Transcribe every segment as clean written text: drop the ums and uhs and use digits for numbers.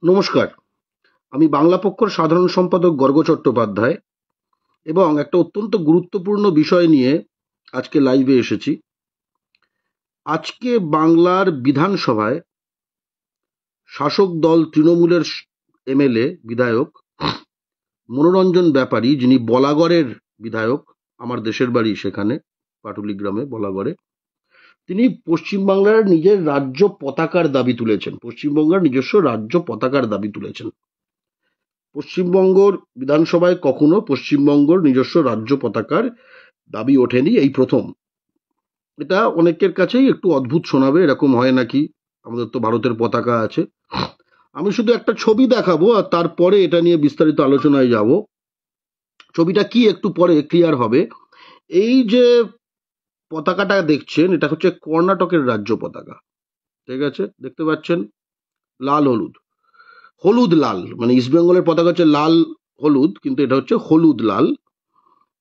নমস্কার। আমি বাংলা পক্ষর সাধারণ সম্পাদক গর্গ চট্টোপাধ্যায় এবং একটা অত্যন্ত গুরুত্বপূর্ণ বিষয় নিয়ে আজকে লাইভে এসেছি। আজকে বাংলার বিধানসভায় শাসক দল তৃণমূলের এমএলএ বিধায়ক মনোরঞ্জন ব্যাপারী, যিনি বলাগড়ের বিধায়ক, আমার দেশের বাড়ি সেখানে পাটুলি গ্রামে বলাগড়ে, তিনি পশ্চিমবাংলার নিজের রাজ্য পতাকার দাবি তুলেছেন। পশ্চিমবঙ্গের নিজস্ব রাজ্য পতাকার দাবি তুলেছেন। পশ্চিমবঙ্গর বিধানসভায় কখনো পশ্চিমবঙ্গর নিজস্ব রাজ্য পতাকার দাবি ওঠেনি, এই প্রথম। এটা অনেকের কাছেই একটু অদ্ভুত শোনাবে, এরকম হয় নাকি, আমাদের তো ভারতের পতাকা আছে। আমি শুধু একটা ছবি দেখাবো আর তারপরে এটা নিয়ে বিস্তারিত আলোচনায় যাব। ছবিটা কি একটু পরে ক্লিয়ার হবে। এই যে পতাকাটা দেখছেন, এটা হচ্ছে কর্ণাটকের রাজ্য পতাকা। ঠিক আছে, দেখতে পাচ্ছেন, লাল হলুদ, হলুদ লাল, মানে ইস্ট বেঙ্গলের পতাকা হচ্ছে লাল হলুদ, কিন্তু এটা হচ্ছে হলুদ লাল।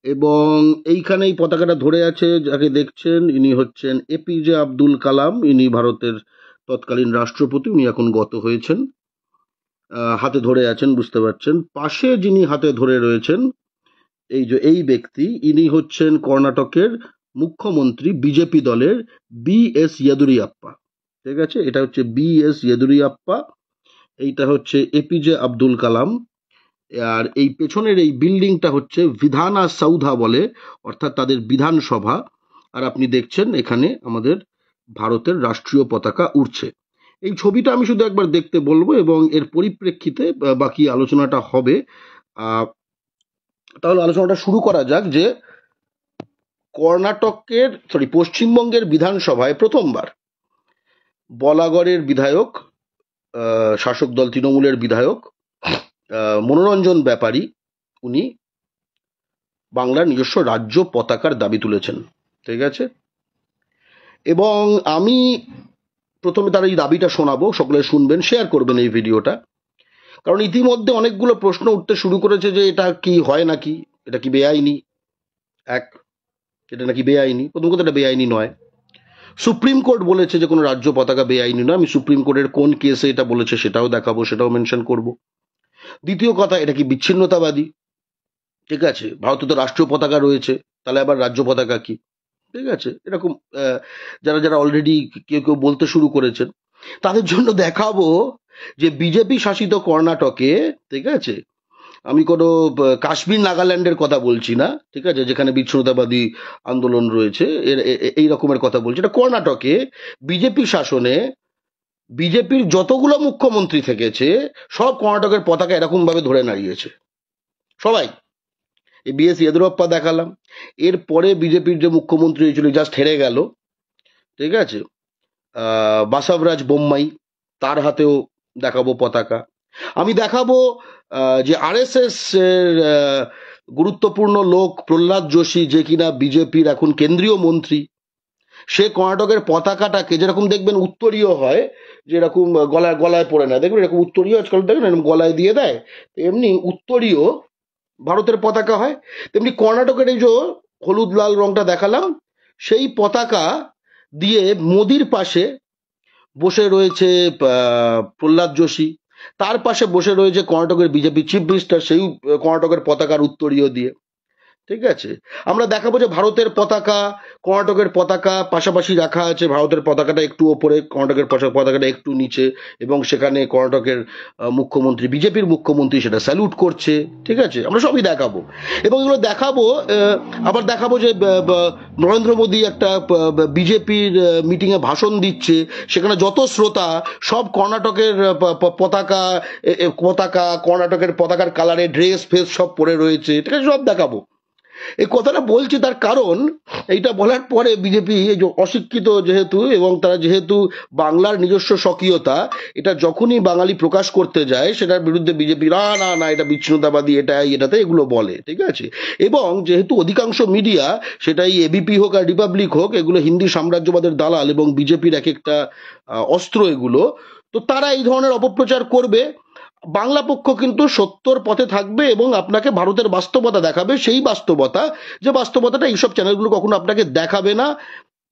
এবং এইখানে এই পতাকাটা ধরে আছে যাকে দেখছেন, ইনি হচ্ছেন এপিজে আব্দুল কালাম। ইনি ভারতের তৎকালীন রাষ্ট্রপতি, উনি এখন গত হয়েছেন। হাতে ধরে আছেন, বুঝতে পারছেন। পাশে যিনি হাতে ধরে রয়েছেন, এই যে এই ব্যক্তি, ইনি হচ্ছেন কর্ণাটকের মুখ্যমন্ত্রী বিজেপি দলের বি.এস. ইয়েদুরিয়াপ্পা। ঠিক আছে, এটা হচ্ছে বি.এস. ইয়েদুরিয়াপ্পা, এইটা হচ্ছে এপিজে আব্দুল কালাম। আর এই পেছনের এই বিল্ডিংটা হচ্ছে বিধানা সৌধা বলে, অর্থাৎ তাদের বিধানসভা। আর আপনি দেখছেন এখানে আমাদের ভারতের রাষ্ট্রীয় পতাকা উড়ছে। এই ছবিটা আমি শুধু একবার দেখতে বলবো এবং এর পরিপ্রেক্ষিতে বাকি আলোচনাটা হবে। তাহলে আলোচনাটা শুরু করা যাক। যে পশ্চিমবঙ্গের বিধানসভায় প্রথমবার বলাগড়ের বিধায়ক, শাসক দল তৃণমূলের বিধায়ক মনোরঞ্জন ব্যাপারী, উনি বাংলার নিজস্ব রাজ্য পতাকার দাবি তুলেছেন। ঠিক আছে, এবং আমি প্রথমে তার এই দাবিটা শোনাবো, সকলে শুনবেন, শেয়ার করবেন এই ভিডিওটা। কারণ ইতিমধ্যে অনেকগুলো প্রশ্ন উঠতে শুরু করেছে যে এটা কি হয় নাকি, এটা কি বেআইনি। এটা নাকি বেআইনি। প্রথম কথা, এটা বেআইনি নয়। সুপ্রিম কোর্ট বলেছে যে কোনো রাজ্য পতাকা বেআইনি নয়। আমি সুপ্রিম কোর্টের কোন কেসে এটা বলেছে সেটাও দেখাবো, সেটাও মেনশন করব। দ্বিতীয় কথা, এটা কি বিচ্ছিন্নতাবাদী? ঠিক আছে, ভারতে তো রাষ্ট্রীয় পতাকা রয়েছে, তাহলে আবার রাজ্য পতাকা কি? ঠিক আছে, এরকম যারা যারা অলরেডি কেউ কেউ বলতে শুরু করেছেন, তাদের জন্য দেখাবো যে বিজেপি শাসিত কর্ণাটকে, ঠিক আছে, আমি কোনো কাশ্মীর নাগাল্যান্ডের কথা বলছি না, ঠিক আছে, যেখানে বিচ্ছিন্নতাবাদী আন্দোলন রয়েছে, এই রকমের কথা বলছি। এটা কর্ণাটকে বিজেপি শাসনে বিজেপির যতগুলো মুখ্যমন্ত্রী থেকেছে, সব কর্ণাটকের পতাকা এরকম ভাবে ধরে নাড়িয়েছে সবাই। এই বি.এস. ইয়েদুরাপ্পা দেখালাম। এরপরে বিজেপির যে মুখ্যমন্ত্রী হয়েছিল, জাস্ট হেরে গেল, ঠিক আছে, বাসবরাজ বোম্মাই, তার হাতেও দেখাবো পতাকা। আমি দেখাবো যে আরএসএস এর গুরুত্বপূর্ণ লোক প্রহ্লাদ যোশী, যে কিনা বিজেপির এখন কেন্দ্রীয় মন্ত্রী, সে কর্ণাটকের পতাকাটাকে, যেরকম দেখবেন উত্তরীয় হয়, যেরকম গলায় গলায় পরে না, দেখবেন এরকম উত্তরীয় আজকাল দেখবেন এরকম গলায় দিয়ে দেয়, এমনি উত্তরীয় ভারতের পতাকা হয়। তেমনি কর্ণাটকের এই যে হলুদ লাল রংটা দেখালাম, সেই পতাকা দিয়ে মোদির পাশে বসে রয়েছে প্রহ্লাদ যোশী, তার পাশে বসে রয়েছে কর্ণাটকের বিজেপি চিফ মিনিস্টার, সেই কর্ণাটকের পতাকার উত্তরীয় দিয়ে। ঠিক আছে, আমরা দেখাবো যে ভারতের পতাকা, কর্ণাটকের পতাকা পাশাপাশি রাখা আছে। ভারতের পতাকাটা একটু ওপরে, কর্ণাটকের পতাকাটা একটু নিচে, এবং সেখানে কর্ণাটকের মুখ্যমন্ত্রী, বিজেপির মুখ্যমন্ত্রী, সেটা স্যালুট করছে। ঠিক আছে, আমরা সবই দেখাবো এবং এগুলো দেখাবো। আবার দেখাবো যে নরেন্দ্র মোদী একটা বিজেপির মিটিংয়ে ভাষণ দিচ্ছে, সেখানে যত শ্রোতা সব কর্ণাটকের পতাকা পতাকা কর্ণাটকের পতাকার কালারে ড্রেস ফেস সব পরে রয়েছে। ঠিক আছে, সব দেখাবো। এই কথাটা বলছি তার কারণ, এইটা বলার পরে বিজেপি এই যে অশিক্ষিত যেহেতু, এবং তারা যেহেতু বাংলার নিজস্ব স্বকীয়তা, এটা যখনই বাঙালি প্রকাশ করতে যায়, সেটার বিরুদ্ধে বিজেপি না না না এটা বিচ্ছিন্নতাবাদী, এটাতে এগুলো বলে। ঠিক আছে, এবং যেহেতু অধিকাংশ মিডিয়া, সেটাই এবিপি হোক আর রিপাবলিক হোক, এগুলো হিন্দি সাম্রাজ্যবাদের দালাল এবং বিজেপির এক একটা অস্ত্র এগুলো, তো তারা এই ধরনের অপপ্রচার করবে। বাংলা পক্ষ কিন্তু সত্যর পথে থাকবে এবং আপনাকে ভারতের বাস্তবতা দেখাবে, সেই বাস্তবতা, যে বাস্তবতাটা এইসব চ্যানেলগুলো কখনো আপনাকে দেখাবে না,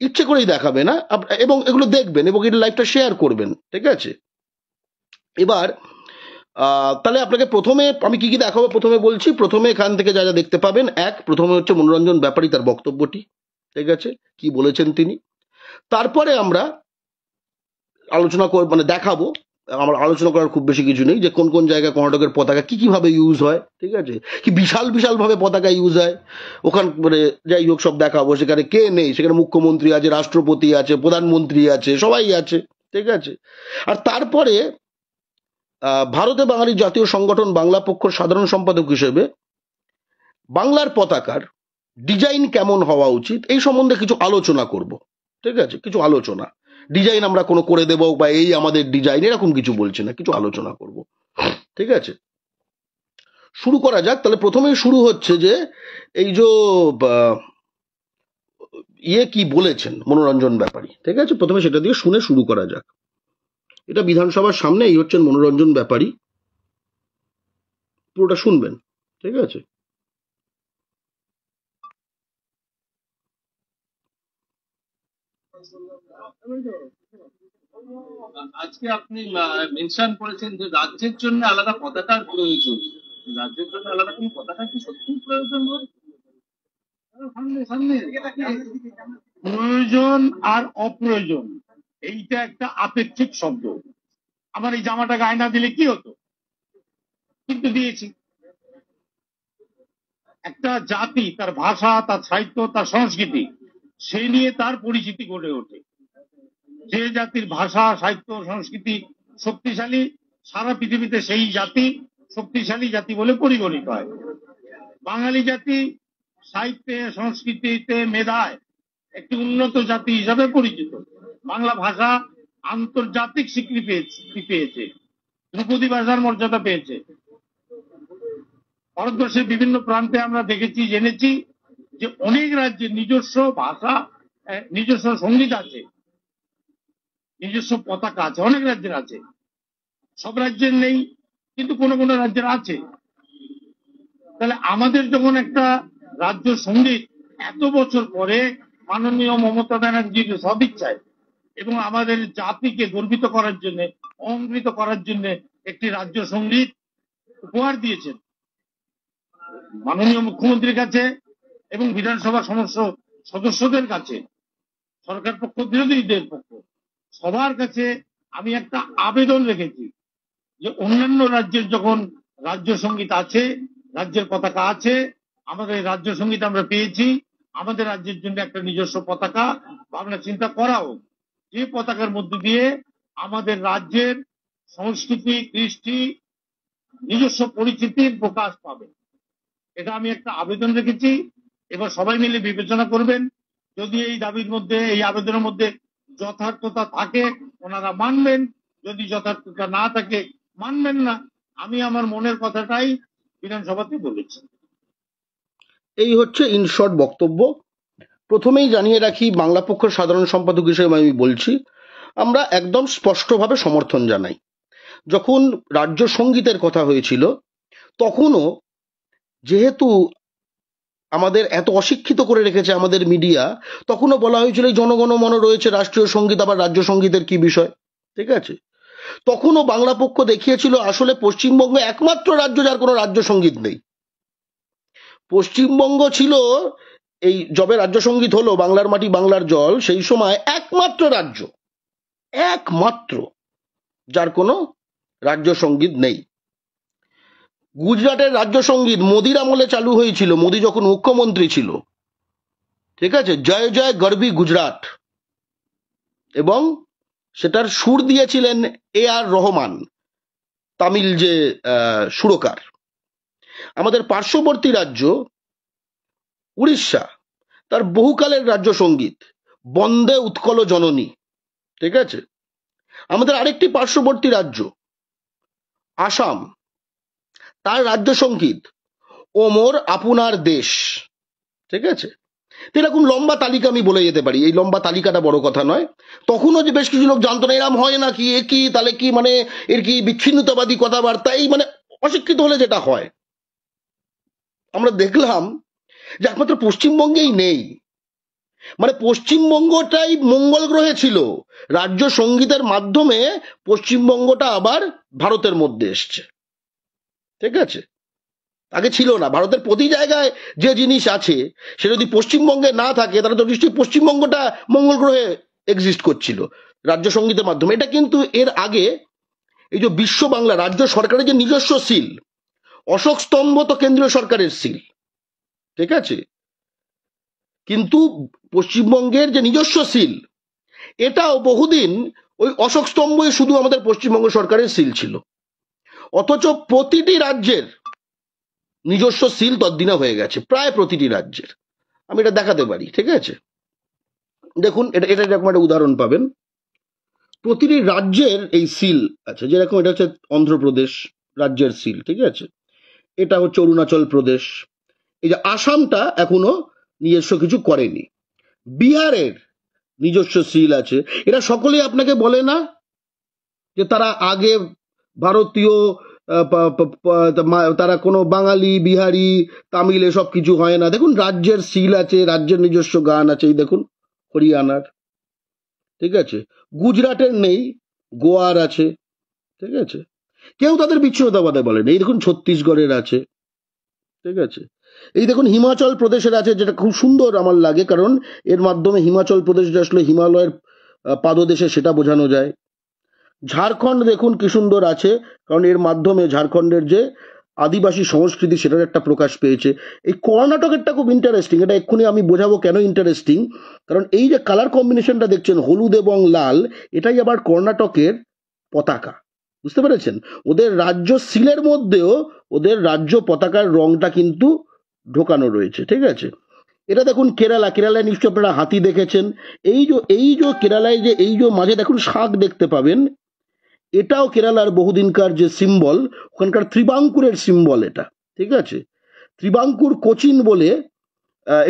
ইচ্ছে করেই দেখাবে না। এবং এগুলো দেখবেন এবং এই লাইভটা শেয়ার করবেন। ঠিক আছে, এবার তাহলে আপনাকে প্রথমে আমি কি কি দেখাবো প্রথমে বলছি। প্রথমে এখান থেকে যা যা দেখতে পাবেন, প্রথমে হচ্ছে মনোরঞ্জন ব্যাপারী তার বক্তব্যটি, ঠিক আছে, কি বলেছেন তিনি। তারপরে আমরা আলোচনা মানে দেখাবো, আমার আলোচনা করার খুব বেশি কিছু নেই, যে কোন কোন জায়গায় কর্ণাটকের পতাকা কি কিভাবে ইউজ হয়, ঠিক আছে, কি বিশাল বিশাল ভাবে পতাকা ইউজ হয় ওখান, মানে যাই হোক সব দেখাবো। সেখানে কে নেই, সেখানে মুখ্যমন্ত্রী আছে, রাষ্ট্রপতি আছে, প্রধানমন্ত্রী আছে, সবাই আছে, ঠিক আছে। আর তারপরে ভারতে বাঙালি জাতীয় সংগঠন বাংলা পক্ষর সাধারণ সম্পাদক হিসেবে বাংলার পতাকার ডিজাইন কেমন হওয়া উচিত এই সম্বন্ধে কিছু আলোচনা করব, ঠিক আছে, কিছু আলোচনা। ডিজাইন আমরা কোনো করে দেবো বা এই আমাদের ডিজাইন এরকম কিছু বলছি না, কিছু আলোচনা করব, ঠিক আছে। শুরু করা যাক। তাহলে প্রথমেই শুরু হচ্ছে যে এই যে কি বলেছেন মনোরঞ্জন ব্যাপারী, ঠিক আছে, প্রথমে সেটা দিয়ে শুনে শুরু করা যাক। এটা বিধানসভার সামনে, এই হচ্ছেন মনোরঞ্জন ব্যাপারী, পুরোটা শুনবেন, ঠিক আছে। আজকে আপনি মেনশন করেছেন যে রাজ্যের জন্য আলাদা পতাকার প্রয়োজন। রাজ্যের জন্য আলাদা কোনো পতাকা কি সত্যি প্রয়োজন হয়? প্রয়োজন আর অপ্রয়োজন এইটা একটা আপেক্ষিক শব্দ। আমার এই জামাটা গায়ে না দিলে কি হতো, কিন্তু দিয়েছি। একটা জাতি তার ভাষা, তার সাহিত্য, তার সংস্কৃতি, সেই নিয়ে তার পরিচিতি গড়ে ওঠে। যে জাতির ভাষা, সাহিত্য, সংস্কৃতি শক্তিশালী, সারা পৃথিবীতে সেই জাতি শক্তিশালী জাতি বলে পরিগণিত হয়। বাঙালি জাতি সাহিত্যে, সংস্কৃতিতে, মেধায় একটি উন্নত জাতি হিসাবে পরিচিত। বাংলা ভাষা আন্তর্জাতিক স্বীকৃতি পেয়েছে, ধ্রুপদী ভাষার মর্যাদা পেয়েছে। ভারতবর্ষের বিভিন্ন প্রান্তে আমরা দেখেছি, জেনেছি যে অনেক রাজ্যের নিজস্ব ভাষা, নিজস্ব সঙ্গীত আছে, নিজস্ব পতাকা আছে, অনেক রাজ্যের আছে। সব রাজ্যের নেই, কিন্তু কোনো কোনো রাজ্যের আছে। তাহলে আমাদের যখন একটা রাজ্য সঙ্গীত এত বছর পরে মাননীয় মমতা ব্যানার্জির সদিচ্ছায় এবং আমাদের জাতিকে গর্বিত করার জন্য, অঙ্গিত করার জন্য একটি রাজ্য সঙ্গীত উপহার দিয়েছেন মাননীয় মুখ্যমন্ত্রীর কাছে এবং বিধানসভা সমস্ত সদস্যদের কাছে, সরকার পক্ষ, বিরোধীদের পক্ষ, সবার কাছে আমি একটা আবেদন রেখেছি যে অন্যান্য রাজ্যের যখন রাজ্য সঙ্গীত আছে, রাজ্যের পতাকা আছে, আমাদের রাজ্য সঙ্গীত আমরা পেয়েছি, আমাদের রাজ্যের জন্য একটা নিজস্ব পতাকা ভাবনা চিন্তা করা হোক, যে পতাকার মধ্যে দিয়ে আমাদের রাজ্যের সংস্কৃতি, কৃষ্টি, নিজস্ব পরিচিতির প্রকাশ পাবে। এটা আমি একটা আবেদন রেখেছি। এবার সবাই মিলে বিবেচনা করবেন। যদি এই দাবির মধ্যে, এই আবেদনের মধ্যে যথার্থতা থাকে ওনারা মানবেন, যদি যথার্থতা না থাকে মানবেন না। আমি আমার মনের কথাটাই বিধানসভাতে বলেছি। এই হচ্ছে ইন শর্ট বক্তব্য। প্রথমেই জানিয়ে রাখি, বাংলা পক্ষের সাধারণ সম্পাদক হিসেবে আমি বলছি, আমরা একদম স্পষ্টভাবে সমর্থন জানাই। যখন রাজ্য সঙ্গীতের কথা হয়েছিল তখনও, যেহেতু আমাদের এত অশিক্ষিত করে রেখেছে আমাদের মিডিয়া, তখনও বলা হয়েছিল এই জনগণমন রয়েছে, রাষ্ট্রীয় সঙ্গীত, আবার রাজ্য সঙ্গীতের কি বিষয়, ঠিক আছে। তখনও বাংলা পক্ষ দেখিয়েছিল আসলে পশ্চিমবঙ্গ একমাত্র রাজ্য যার কোনো রাজ্য সঙ্গীত নেই। পশ্চিমবঙ্গ ছিল, এই যবে রাজ্য সঙ্গীত হলো বাংলার মাটি বাংলার জল, সেই সময় একমাত্র রাজ্য, একমাত্র যার কোনো রাজ্য সঙ্গীত নেই। গুজরাটের রাজ্য সঙ্গীত মোদির আমলে চালু হয়েছিল, মোদি যখন মুখ্যমন্ত্রী ছিল, ঠিক আছে, জয় জয় গর্বী গুজরাট, এবং সেটার সুর দিয়েছিলেন আর রহমান, তামিল যে সুরকার। আমাদের পার্শ্ববর্তী রাজ্য উড়িষ্যা, তার বহুকালের রাজ্য সঙ্গীত বন্দে উৎকল জননী, ঠিক আছে। আমাদের আরেকটি পার্শ্ববর্তী রাজ্য আসাম, তার রাজ্য সঙ্গীত ওমর আপনার দেশ, ঠিক আছে। এরকম লম্বা তালিকা আমি বলে যেতে পারি, এই লম্বা তালিকাটা বড় কথা নয়। তখনও যে বেশ কিছু লোক জানতো না, এরম হয় নাকি, এ কি, তাহলে কি, মানে এর কি বিচ্ছিন্নতাবাদী কথাবার্তা, এই মানে অশিক্ষিত হলে যেটা হয়। আমরা দেখলাম যে একমাত্র পশ্চিমবঙ্গেই নেই, মানে পশ্চিমবঙ্গটাই মঙ্গল গ্রহে ছিল, রাজ্য সঙ্গীতের মাধ্যমে পশ্চিমবঙ্গটা আবার ভারতের মধ্যে এসছে, ঠিক আছে, আগে ছিল না। ভারতের প্রতি জায়গায় যে জিনিস আছে সে যদি পশ্চিমবঙ্গে না থাকে তাহলে তো নিশ্চয়ই পশ্চিমবঙ্গটা মঙ্গল গ্রহে এক্সিস্ট করছিল রাজ্য সঙ্গীতের মাধ্যমে। এটা কিন্তু এর আগে এই যে বিশ্ব বাংলা রাজ্য সরকারের যে নিজস্ব সিল, অশোক স্তম্ভ তো কেন্দ্রীয় সরকারের সিল, ঠিক আছে, কিন্তু পশ্চিমবঙ্গের যে নিজস্ব সিল এটাও বহুদিন ওই অশোক স্তম্ভই শুধু আমাদের পশ্চিমবঙ্গ সরকারের সিল ছিল। অথচ প্রতিটি রাজ্যের নিজস্ব সিল তদ্দিনা হয়ে গেছে, প্রায় প্রতিটি রাজ্যের। আমি এটা দেখাতে পারি, ঠিক আছে, দেখুন এটা এটা এরকম একটা উদাহরণ পাবেন। প্রতিটি রাজ্যের এই সিল আছে, যেরকম এটা হচ্ছে অন্ধ্রপ্রদেশ রাজ্যের সিল, ঠিক আছে, এটা হচ্ছে অরুণাচল প্রদেশ, এই যে আসামটা এখনো নিজস্ব কিছু করেনি, বিহারের নিজস্ব সিল আছে। এরা সকলেই আপনাকে বলে না যে তারা আগে ভারতীয়, তারা কোনো বাঙালি, বিহারি, তামিল এসব কিছু হয় না। দেখুন রাজ্যের সিল আছে, রাজ্যের নিজস্ব গান আছে, এই দেখুন হরিয়ানার, ঠিক আছে, গুজরাটের নেই, গোয়ার আছে, ঠিক আছে, কেউ তাদের বিচ্ছিন্নতাবাদে বলেন। এই দেখুন ছত্তিশগড়ের আছে, ঠিক আছে, এই দেখুন হিমাচল প্রদেশের আছে, যেটা খুব সুন্দর আমার লাগে, কারণ এর মাধ্যমে হিমাচল প্রদেশ আসলে হিমালয়ের পাদদেশে সেটা বোঝানো যায়। ঝাড়খণ্ড দেখুন কি সুন্দর আছে, কারণ এর মাধ্যমে ঝাড়খণ্ডের যে আদিবাসী সংস্কৃতি সেটার একটা প্রকাশ পেয়েছে। এই কর্ণাটকেরটা খুব ইন্টারেস্টিং, এটা এক্ষুনি আমি বোঝাবো কেন ইন্টারেস্টিং, কারণ এই যে কালার কম্বিনেশনটা দেখছেন হলুদ এবং লাল, এটাই আবার কর্ণাটকের পতাকা, বুঝতে পেরেছেন? ওদের রাজ্য সিলের মধ্যেও ওদের রাজ্য পতাকার রংটা কিন্তু ঢোকানো রয়েছে, ঠিক আছে। এটা দেখুন কেরালা, কেরালায় নিশ্চয়ই আপনারা হাতি দেখেছেন। এই যে কেরালায় যে এই যে মাঝে দেখুন শাক দেখতে পাবেন, এটাও কেরালার বহুদিনকার যে সিম্বল, ওখানকার ত্রিবাঙ্কুরের সিম্বল এটা, ঠিক আছে। ত্রিবাঙ্কুর কোচিন বলে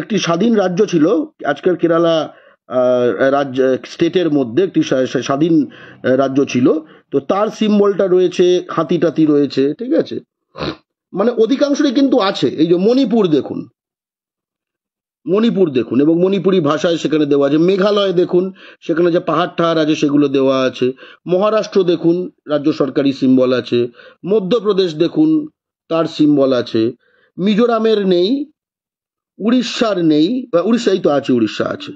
একটি স্বাধীন রাজ্য ছিল, আজকের কেরালা রাজ্য স্টেটের মধ্যে একটি স্বাধীন রাজ্য ছিল, তো তার সিম্বলটা রয়েছে, হাতি টাতি রয়েছে, ঠিক আছে, মানে অধিকাংশই কিন্তু আছে। এই যে মণিপুর দেখুন, মণিপুর দেখুন, এবং মণিপুরি ভাষায় সেখানে দেওয়া আছে। মেঘালয় দেখুন, সেখানে যে পাহাড় ঠাহাড় আছে সেগুলো দেওয়া আছে। মহারাষ্ট্র দেখুন, রাজ্য সরকারি সিম্বল আছে। মধ্যপ্রদেশ দেখুন, তার সিম্বল আছে। মিজোরামের নেই, উড়িষ্যার নেই, উড়িষ্যাই তো আছে, উড়িষ্যা আছে,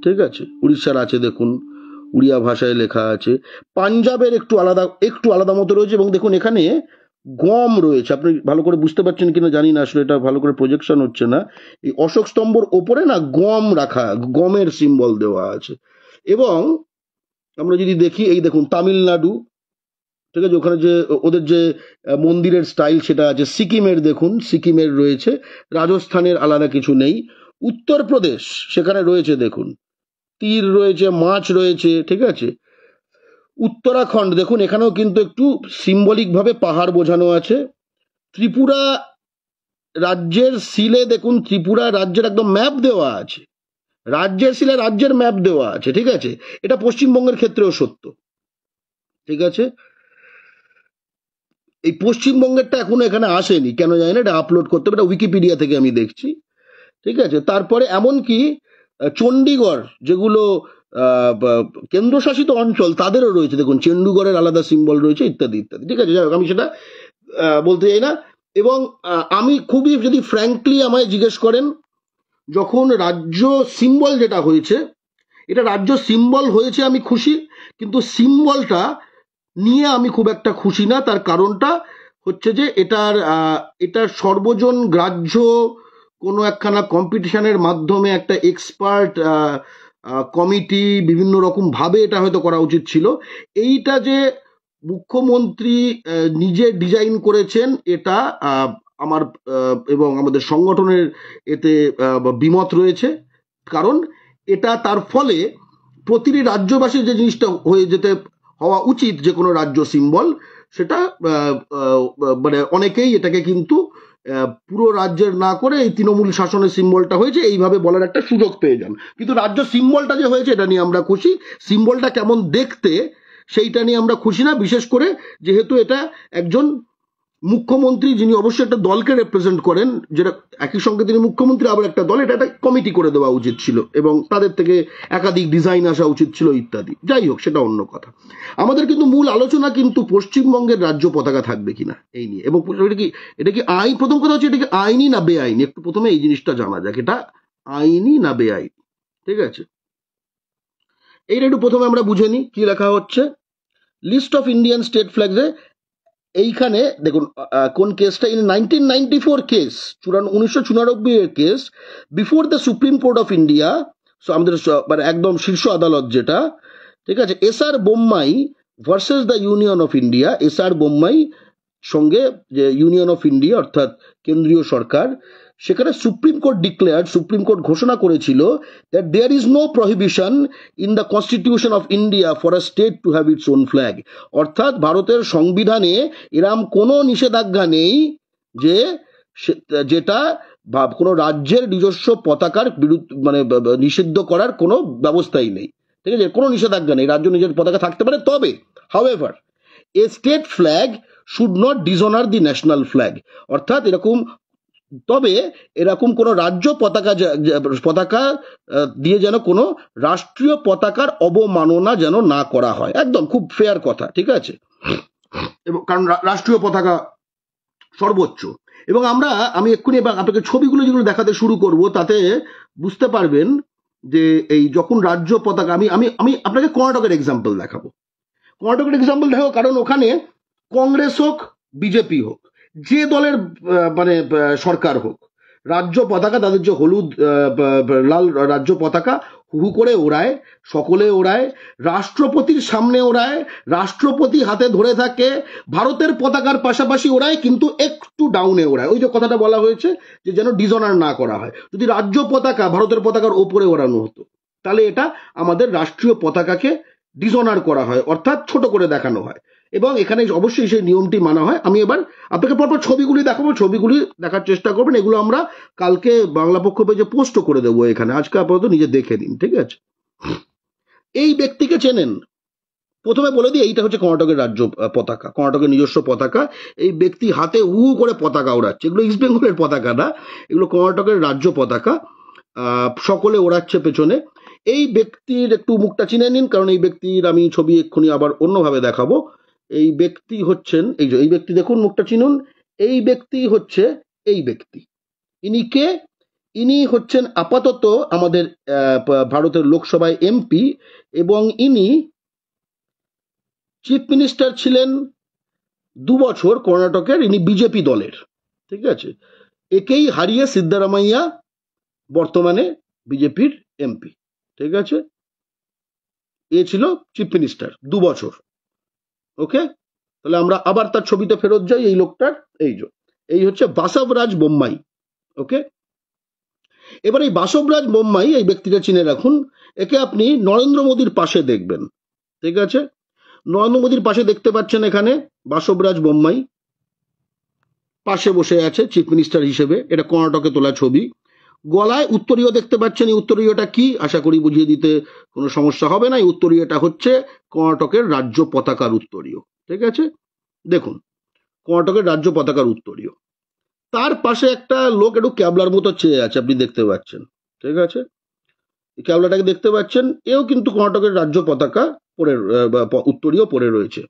ঠিক আছে, উড়িষ্যার আছে দেখুন, উড়িয়া ভাষায় লেখা আছে। পাঞ্জাবের একটু আলাদা মতো রয়েছে, এবং দেখুন এখানে গম রয়েছে। আপনি ভালো করে বুঝতে পারছেন কিনা জানি না, আসলে এটা ভালো করে প্রজেকশন হচ্ছে না। এই অশোক স্তম্ভর ওপরে না গম রাখা, গমের সিম্বল দেওয়া আছে। এবং আমরা যদি দেখি, এই দেখুন তামিলনাড়ু, ঠিক আছে, ওখানে যে ওদের যে মন্দিরের স্টাইল সেটা আছে। সিকিমের দেখুন, সিকিমের রয়েছে, রাজস্থানের আলাদা কিছু নেই। উত্তরপ্রদেশ সেখানে রয়েছে দেখুন, তীর রয়েছে, মাছ রয়েছে, ঠিক আছে। উত্তরাখণ্ড দেখুন, এখানেও কিন্তু একটু সিম্বলিক ভাবে পাহাড় বোঝানো আছে। ত্রিপুরা রাজ্যের সিলে দেখুন, ত্রিপুরা রাজ্যের একদম ম্যাপ দেওয়া আছে, রাজ্যের সিলে রাজ্যের ম্যাপ দেওয়া আছে, ঠিক আছে। এটা পশ্চিমবঙ্গের ক্ষেত্রেও সত্য, ঠিক আছে। এই পশ্চিমবঙ্গেরটা এখনো এখানে আসেনি, কেন জানি না, এটা আপলোড করতে হবে, এটা উইকিপিডিয়া থেকে আমি দেখছি, ঠিক আছে। তারপরে এমনকি চণ্ডীগড়, যেগুলো কেন্দ্রশাসিত অঞ্চল, তাদেরও রয়েছে দেখুন, চণ্ডীগড়ের আলাদা সিম্বল রয়েছে, ইত্যাদি ইত্যাদি, ঠিক আছে। যাই হোক, আমি সেটা বলতে চাই না। এবং আমি খুবই, যদি ফ্র্যাঙ্কলি আমায় জিজ্ঞেস করেন, যখন রাজ্য সিম্বল যেটা হয়েছে, এটা রাজ্য সিম্বল হয়েছে আমি খুশি, কিন্তু সিম্বলটা নিয়ে আমি খুব একটা খুশি না। তার কারণটা হচ্ছে যে এটার সর্বজন গ্রাহ্য কোনো একখানা কম্পিটিশনের মাধ্যমে একটা এক্সপার্ট কমিটি বিভিন্ন রকম ভাবে এটা হয়তো করা উচিত ছিল। এইটা যে মুখ্যমন্ত্রী নিজে ডিজাইন করেছেন, এটা আমার এবং আমাদের সংগঠনের এতে বিমত রয়েছে। কারণ এটা তার ফলে প্রতিটি রাজ্যবাসীর যে জিনিসটা হওয়া উচিত, যে কোনো রাজ্য সিম্বল, সেটা মানে অনেকেই এটাকে কিন্তু পুরো রাজ্যের না করে এই তৃণমূল শাসনের সিম্বলটা হয়েছে এইভাবে বলার একটা সুযোগ পেয়ে যান। কিন্তু রাজ্য সিম্বলটা যে হয়েছে এটা নিয়ে আমরা খুশি, সিম্বলটা কেমন দেখতে সেইটা নিয়ে আমরা খুশি না। বিশেষ করে যেহেতু এটা একজন মুখ্যমন্ত্রী, যিনি অবশ্যই একটা দলকে রিপ্রেজেন্ট করেন, যেটা একই সঙ্গে তিনি মুখ্যমন্ত্রী আবার একটা দল, এটা একটা কমিটি করে দেওয়া উচিত ছিল এবং তাদের থেকে একাধিক ডিজাইন আসা উচিত ছিল ইত্যাদি। যাই হোক, সেটা অন্য কথা। আমাদের কিন্তু মূল আলোচনা কিন্তু পশ্চিমবঙ্গের রাজ্য পতাকা থাকবে কিনা এই নিয়ে। এবং এটা কি আইন, প্রথম কথা হচ্ছে এটা কি আইনি না বেআইনি, একটু প্রথমে এই জিনিসটা জানা যাক, এটা আইনি না বেআইনি। ঠিক আছে, এইটা একটু প্রথমে আমরা বুঝে নিই কি লেখা হচ্ছে। লিস্ট অফ ইন্ডিয়ান স্টেট ফ্ল্যাগসে এইখানে দেখুন কোন কেসটা, ইন 1994 কেস, 1994 এর case, before the Supreme Court of India, আমাদের মানে একদম শীর্ষ আদালত যেটা, ঠিক আছে, SR Bommai versus the Union of India, SR Bommai সঙ্গে যে ইউনিয়ন অফ ইন্ডিয়া অর্থাৎ কেন্দ্রীয় সরকার, সেখানে Supreme Court declared, Supreme Court ঘোষণা করেছিল that there is no prohibition in the constitution of India for a state to have its own flag. অর্থাৎ ভারতের সংবিধানে এরম কোনো নিষেধাজ্ঞা নেই যে যেটা কোনো রাজ্যের নিজস্ব পতাকার বিরুদ্ধে মানে নিষিদ্ধ করার কোনো ব্যবস্থাই নেই। ঠিক আছে, কোনো নিষেধাজ্ঞা নেই, রাজ্য নিজের পতাকা থাকতে পারে, তবে however a state flag should not dishonour the national flag. অর্থাৎ তবে এরকম কোনো রাজ্য পতাকা দিয়ে যেন কোনো রাষ্ট্রীয় পতাকার অবমাননা যেন না করা হয়, একদম খুব ফেয়ার কথা। ঠিক আছে, এবং কারণ রাষ্ট্রীয় পতাকা সর্বোচ্চ। এবং আমি এক্ষুনি আপনাকে ছবিগুলো যেগুলো দেখাতে শুরু করব, তাতে বুঝতে পারবেন যে এই যখন রাজ্য পতাকা, আমি আপনাকে কর্ণাটকের এক্সাম্পল দেখাবো। কর্ণাটকের এক্সাম্পল দেখো, কারণ ওখানে কংগ্রেস হোক বিজেপি হোক, যে দলের মানে সরকার হোক, রাজ্য পতাকা, তাদের যে হলুদ লাল রাজ্য পতাকা হু করে ওড়ায়, সকলে ওড়ায়, রাষ্ট্রপতির সামনে ওড়ায়, রাষ্ট্রপতি হাতে ধরে থাকে, ভারতের পতাকার পাশাপাশি ওড়ায়, কিন্তু একটু ডাউনে ওড়ায়। ওই যে কথাটা বলা হয়েছে যে যেন ডিসঅনার না করা হয়। যদি রাজ্য পতাকা ভারতের পতাকার ওপরে ওড়ানো হতো, তাহলে এটা আমাদের রাষ্ট্রীয় পতাকাকে ডিসঅনার করা হয়, অর্থাৎ ছোট করে দেখানো হয়। এবং এখানে অবশ্যই সেই নিয়মটি মানা হয়। আমি এবার আপনাকে পরপর ছবিগুলি দেখাবো, ছবিগুলি দেখার চেষ্টা করবেন। এগুলো আমরা কালকে বাংলা পক্ষ পেজে পোস্ট করে দেবো এখানে, আজকে আপাতত নিজে দেখে নিন। ঠিক আছে, এই ব্যক্তিকে চেনেন? প্রথমে বলে দিই, এইটা হচ্ছে কর্ণাটকের রাজ্য পতাকা, কর্ণাটকের নিজস্ব পতাকা। এই ব্যক্তি হাতে হু করে পতাকা ওড়াচ্ছে, এগুলো ইস্ট বেঙ্গলের পতাকা না, এগুলো কর্ণাটকের রাজ্য পতাকা, সকলে ওড়াচ্ছে পেছনে। এই ব্যক্তির একটু মুখটা চিনে নিন, কারণ এই ব্যক্তির আমি ছবি এক্ষুনি আবার অন্যভাবে দেখাবো। এই ব্যক্তি হচ্ছেন, এই ব্যক্তি দেখুন, মুখটা চিনুন। এই ব্যক্তি হচ্ছে এই ব্যক্তি। ইনি কে? ইনি হচ্ছেন আপাতত আমাদের ভারতের লোকসভায় এমপি, এবং ইনি চিফ মিনিস্টার ছিলেন 2 বছর কর্ণাটকের, ইনি বিজেপি দলের। ঠিক আছে, একেই হারিয়ে সিদ্ধারামাইয়া বর্তমানে বিজেপির এমপি। ঠিক আছে, এ ছিল চিফ মিনিস্টার 2 বছর। ওকে, তাহলে আমরা আবার তার ছবিতে ফেরত যাই। এই লোকটার এই হচ্ছে বাসবরাজ বোম্মাই। ওকে, এবার এই বাসবরাজ বোম্মাই, এই ব্যক্তিটা চিনে রাখুন। একে আপনি নরেন্দ্র মোদীর পাশে দেখবেন। ঠিক আছে, নরেন্দ্র মোদীর পাশে দেখতে পাচ্ছেন এখানে বাসবরাজ বোম্মাই পাশে বসে আছে চিফ মিনিস্টার হিসেবে। এটা কর্ণাটকে তোলা ছবি। গলায় উত্তরীয় দেখতে পাচ্ছেন। এই উত্তরীয়টা কি, আশা করি বুঝিয়ে দিতে কোনো সমস্যা হবে না। এই উত্তরীয়টা হচ্ছে কর্ণাটকের রাজ্য পতাকার উত্তরীয়। ঠিক আছে, দেখুন কর্ণাটকের রাজ্য পতাকার উত্তরীয়। তার পাশে একটা লোক একটু ক্যাবলার মতো চেয়ে আছে, আপনি দেখতে পাচ্ছেন। ঠিক আছে, ক্যাবলাটাকে দেখতে পাচ্ছেন, এও কিন্তু কর্ণাটকের রাজ্য পতাকা পরে উত্তরীয় পরে রয়েছে।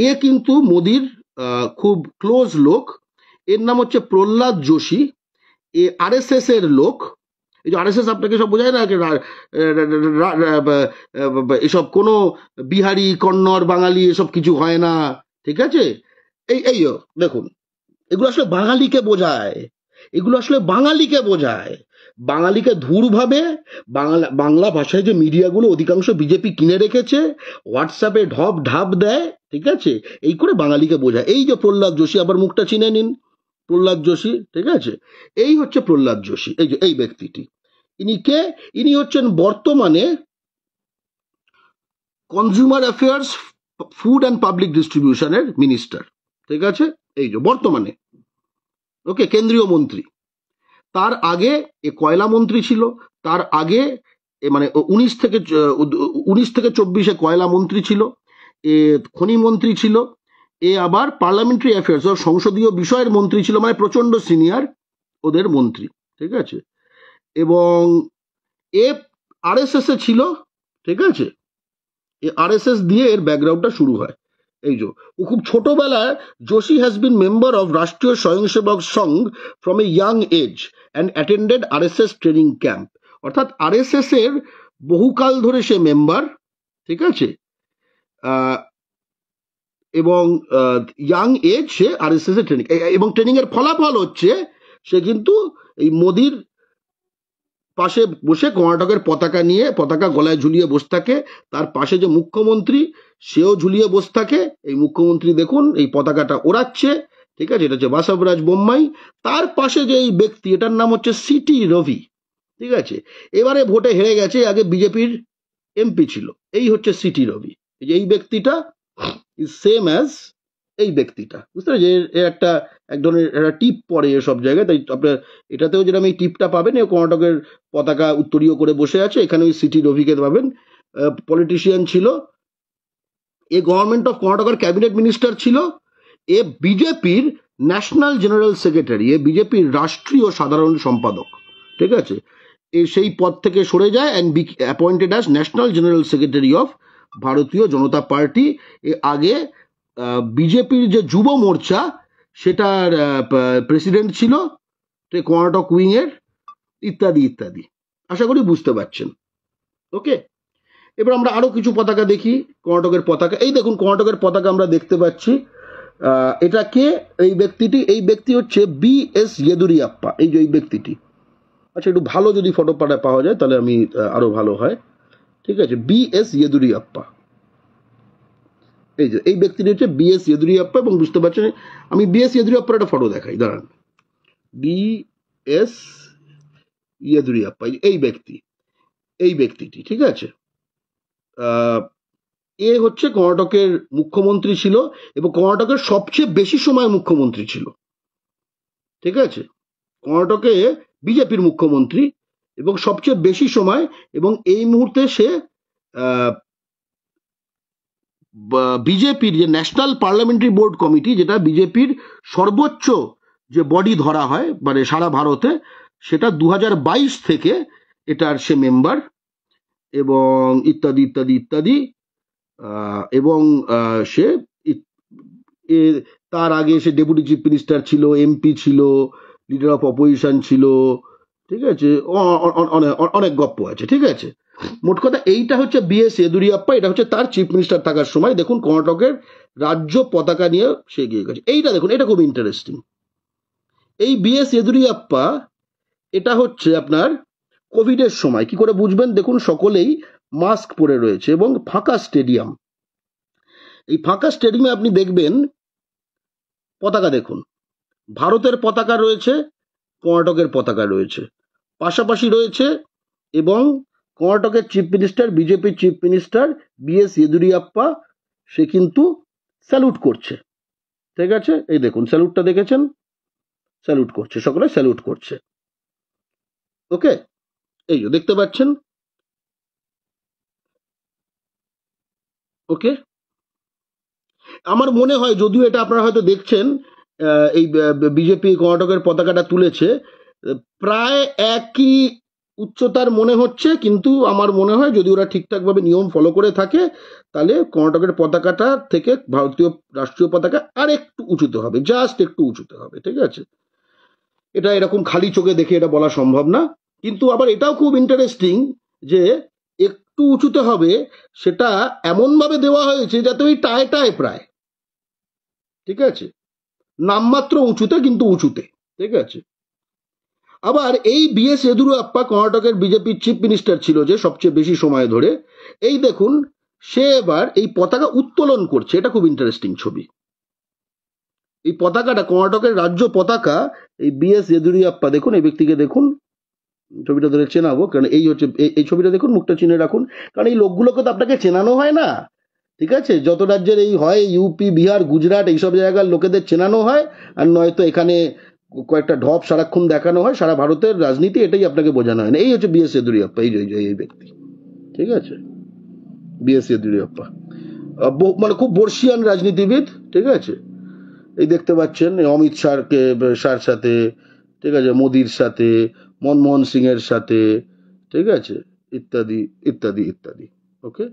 এ কিন্তু মোদির খুব ক্লোজ লোক। এর নাম হচ্ছে প্রহ্লাদ যোশী। এ আরএসএস এর লোক। এই যে আরএসএস আপনাকে সব বোঝায় না, এসব কোনো বিহারি কন্নড় বাঙালি এসব কিছু হয় না। ঠিক আছে, এই দেখুন, এগুলো আসলে বাঙালিকে বোঝায়, এগুলো আসলে বাঙালিকে বোঝায়, বাঙালিকে ধুর ভাবে। বাংলা ভাষায় যে মিডিয়াগুলো অধিকাংশ বিজেপি কিনে রেখেছে, হোয়াটসঅ্যাপে ঢাপ দেয়। ঠিক আছে, এই করে বাঙালিকে বোঝায়। এই যে প্রহ্লাদ যোশী, আবার মুখটা চিনে নিন, প্রহ্লাদ যোশী। ঠিক আছে, এই হচ্ছে প্রহ্লাদ যোশী, এই ব্যক্তিটি। ইনি কে? ইনি হচ্ছেন বর্তমানে consumer affairs, food and public ডিস্ট্রিবিউশনের মিনিস্টার। ঠিক আছে, এই যে বর্তমানে, ওকে, কেন্দ্রীয় মন্ত্রী। তার আগে এ কয়লা মন্ত্রী ছিল, তার আগে মানে 19 থেকে 24 কয়লা মন্ত্রী ছিল, এ খনি মন্ত্রী ছিল, এ আবার পার্লামেন্টারি অ্যাফেয়ার্স ও সংসদীয় বিষয়ের মন্ত্রী ছিল, মানে প্রচন্ড সিনিয়র ওদের মন্ত্রী, ঠিক আছে। এবং এ আরএসএস এ ছিল, ঠিক আছে। আরএসএস দিয়ে এর ব্যাকগ্রাউন্ডটা শুরু হয়। এই যে ও খুব ছোটবেলায় Joshi has been member of Rashtriya Swayamsevak Sangh from a young age and attended RSS training camp. অর্থাৎ আরএসএস এর বহুকাল ধরে সে মেম্বার, ঠিক আছে। এবং ইয়াং এজ সে আরএসএস এর ট্রেনিং, এবং ট্রেনিং এর ফলাফল হচ্ছে সে কিন্তু এই মোদির পাশে বসে কর্ণাটকের পতাকা নিয়ে, পতাকা গলায় ঝুলিয়ে বসে থাকে। তার পাশে যে মুখ্যমন্ত্রী সেও ঝুলিয়ে বসে থাকে। এই মুখ্যমন্ত্রী দেখুন এই পতাকাটা ওড়াচ্ছে, ঠিক আছে। এটা হচ্ছে বাসবরাজ বোম্মাই। তার পাশে যে এই ব্যক্তি, এটার নাম হচ্ছে সিটি রবি, ঠিক আছে। এবারে ভোটে হেরে গেছে, আগে বিজেপির এমপি ছিল। এই হচ্ছে সিটি রবি। এই ব্যক্তিটা ইজ সেম অ্যাজ এই ব্যক্তিটা, বুঝতে পারছি। এর একটা এক ধরনের একটা টিপ পড়ে সব জায়গায়, তাই আপনার এটাতেও যেরকম এই টিপটা পাবেন, এ কর্ণাটকের পতাকা উত্তরীয় করে বসে আছে, এখানে ওই সিটি রবিকে পাবেন। পলিটিশিয়ান ছিল, এ গভর্নমেন্ট অফ কর্ণাটকের ক্যাবিনেট মিনিস্টার ছিল, এ বিজেপির ন্যাশনাল জেনারেল সেক্রেটারি, এ বিজেপির রাষ্ট্রীয় সাধারণ সম্পাদক, ঠিক আছে। এ সেই পদ থেকে সরে যায় and be appointed as national general secretary of ভারতীয় জনতা পার্টি। এ আগে বিজেপির যে যুব মোর্চা সেটার প্রেসিডেন্ট ছিল, কর্ণাটক উইং এর, ইত্যাদি ইত্যাদি। আশা করি বুঝতে পারছেন। ওকে, এবার আমরা আরো কিছু পতাকা দেখি। কর্ণাটকের পতাকা, এই দেখুন কর্ণাটকের পতাকা আমরা দেখতে পাচ্ছি। এটা কে? এই ব্যক্তিটি, এই ব্যক্তি হচ্ছে বি.এস. ইয়েদুরিয়াপ্পা। এই যে এই ব্যক্তিটি, আচ্ছা একটু ভালো যদি ফটো পাওয়া যায় তাহলে আমি আরো ভালো হয়, ঠিক আছে। বি.এস. ইয়েদুরিয়াপ্পা, এই যে এই ব্যক্তিটি হচ্ছে বি.এস. ইয়েদুরিয়াপ্পা। এবং বুঝতে পারছেন, আমি বি.এস. ইয়েদুরিয়াপ্পার একটা ফটো দেখাই, দাঁড়ান। বি.এস. ইয়েদুরিয়াপ্পা, এই ব্যক্তি, এই ব্যক্তিটি, ঠিক আছে। এ হচ্ছে কর্ণাটকের মুখ্যমন্ত্রী ছিল এবং কর্ণাটকের সবচেয়ে বেশি সময় মুখ্যমন্ত্রী ছিল, ঠিক আছে। কর্ণাটকে বিজেপির মুখ্যমন্ত্রী এবং সবচেয়ে বেশি সময়, এবং এই মুহূর্তে সে বিজেপির যে ন্যাশনাল পার্লামেন্টারি বোর্ড কমিটি, যেটা বিজেপির সর্বোচ্চ যে বডি ধরা হয় মানে সারা ভারতে, সেটা 2022 থেকে এটার সে মেম্বার, এবং ইত্যাদি ইত্যাদি ইত্যাদি। এবং সে তার আগে সে ডেপুটি চিফ মিনিস্টার ছিল, এমপি ছিল, লিডার অফ অপোজিশন ছিল, ঠিক আছে। অনেক গপ্প আছে, ঠিক আছে। মোট কথা এইটা হচ্ছে বি.এস. ইয়েদুরিয়াপ্পা। এটা হচ্ছে তার চিফ মিনিস্টার থাকার সময়। দেখুন কর্ণাটকের রাজ্য পতাকা নিয়ে সে গিয়ে গেছে। এইটা দেখুন, এটা খুব ইন্টারেস্টিং। এই বি.এস. ইয়েদুরিয়াপ্পা, এটা হচ্ছে আপনার কোভিডের সময়। কি করে বুঝবেন? দেখুন সকলেই মাস্ক পরে রয়েছে এবং ফাঁকা স্টেডিয়াম। এই ফাঁকা স্টেডিয়ামে আপনি দেখবেন পতাকা, দেখুন ভারতের পতাকা রয়েছে, কর্ণাটকের পতাকা রয়েছে, পাশাপাশি রয়েছে। এবং কর্ণাটকের চিফ মিনিস্টার, বিজেপির চিফ মিনিস্টার বি.এস. ইয়েদুরিয়াপ্পা, সে কিন্তু স্যালুট করছে, ঠিক আছে। এই দেখুন স্যালুটটা দেখেছেন, স্যালুট করছে, সকলে স্যালুট করছে। ওকে, এই যে দেখতে পাচ্ছেন। ওকে, আমার মনে হয়, যদিও এটা আপনারা হয়তো দেখছেন, এই বিজেপি কর্ণাটকের পতাকাটা তুলেছে, প্রায় একই উচ্চতার মনে হচ্ছে, কিন্তু আমার মনে হয় যদি ওরা ঠিকঠাকভাবে নিয়ম ফলো করে থাকে তাহলে কর্ণাটকের পতাকাটা থেকে ভারতীয় রাষ্ট্রীয় পতাকা আর একটু উঁচুতে হবে, জাস্ট একটু উঁচুতে হবে, ঠিক আছে। এটা এরকম খালি চোখে দেখে এটা বলা সম্ভব না। কিন্তু আবার এটাও খুব ইন্টারেস্টিং যে একটু উঁচুতে হবে, সেটা এমনভাবে দেওয়া হয়েছে যাতে ওই টায় টায় প্রায়, ঠিক আছে, নামমাত্র উঁচুতে কিন্তু উঁচুতে, ঠিক আছে। আবার এই বি.এস. ইয়েদুরাপ্পা কর্ণাটকের বিজেপির চিফ মিনিস্টার ছিল যে সবচেয়ে বেশি সময় ধরে। এই দেখুন সে এবার এই পতাকা উত্তোলন করছে, এটা খুব ইন্টারেস্টিং ছবি। এই পতাকাটা কর্ণাটকের রাজ্য পতাকা, এই বি.এস. ইয়েদুরাপ্পা, দেখুন এই ব্যক্তিকে দেখুন, ছবিটা ধরে চেনাবো, কারণ এই হচ্ছে এই ছবিটা দেখুন, মুখটা চিনে রাখুন, কারণ এই লোকগুলোকে তো আপনাকে চেনানো হয় না, ঠিক আছে। যত রাজ্যের এই হয়, ইউপি, বিহার, গুজরাট, এইসব জায়গার লোকেদের চেনানো হয়, আর নয়তো এখানে কয়েকটা ঢপ সারাক্ষণ দেখানো হয়। সারা ভারতের রাজনীতি এটাই আপনাকে বোঝানো হয় না। এই হচ্ছে বি.এস. ইয়েদুরাপ্পা, এই ব্যক্তি, ঠিক আছে। বি.এস. ইয়েদুরাপ্পা মানে খুব বর্ষিয়ান রাজনীতিবিদ, ঠিক আছে, এই দেখতে পাচ্ছেন অমিত শাহর সাথে, ঠিক আছে, মোদির সাথে, মনমোহন সিং এর সাথে, ঠিক আছে, ইত্যাদি ইত্যাদি ইত্যাদি। ওকে,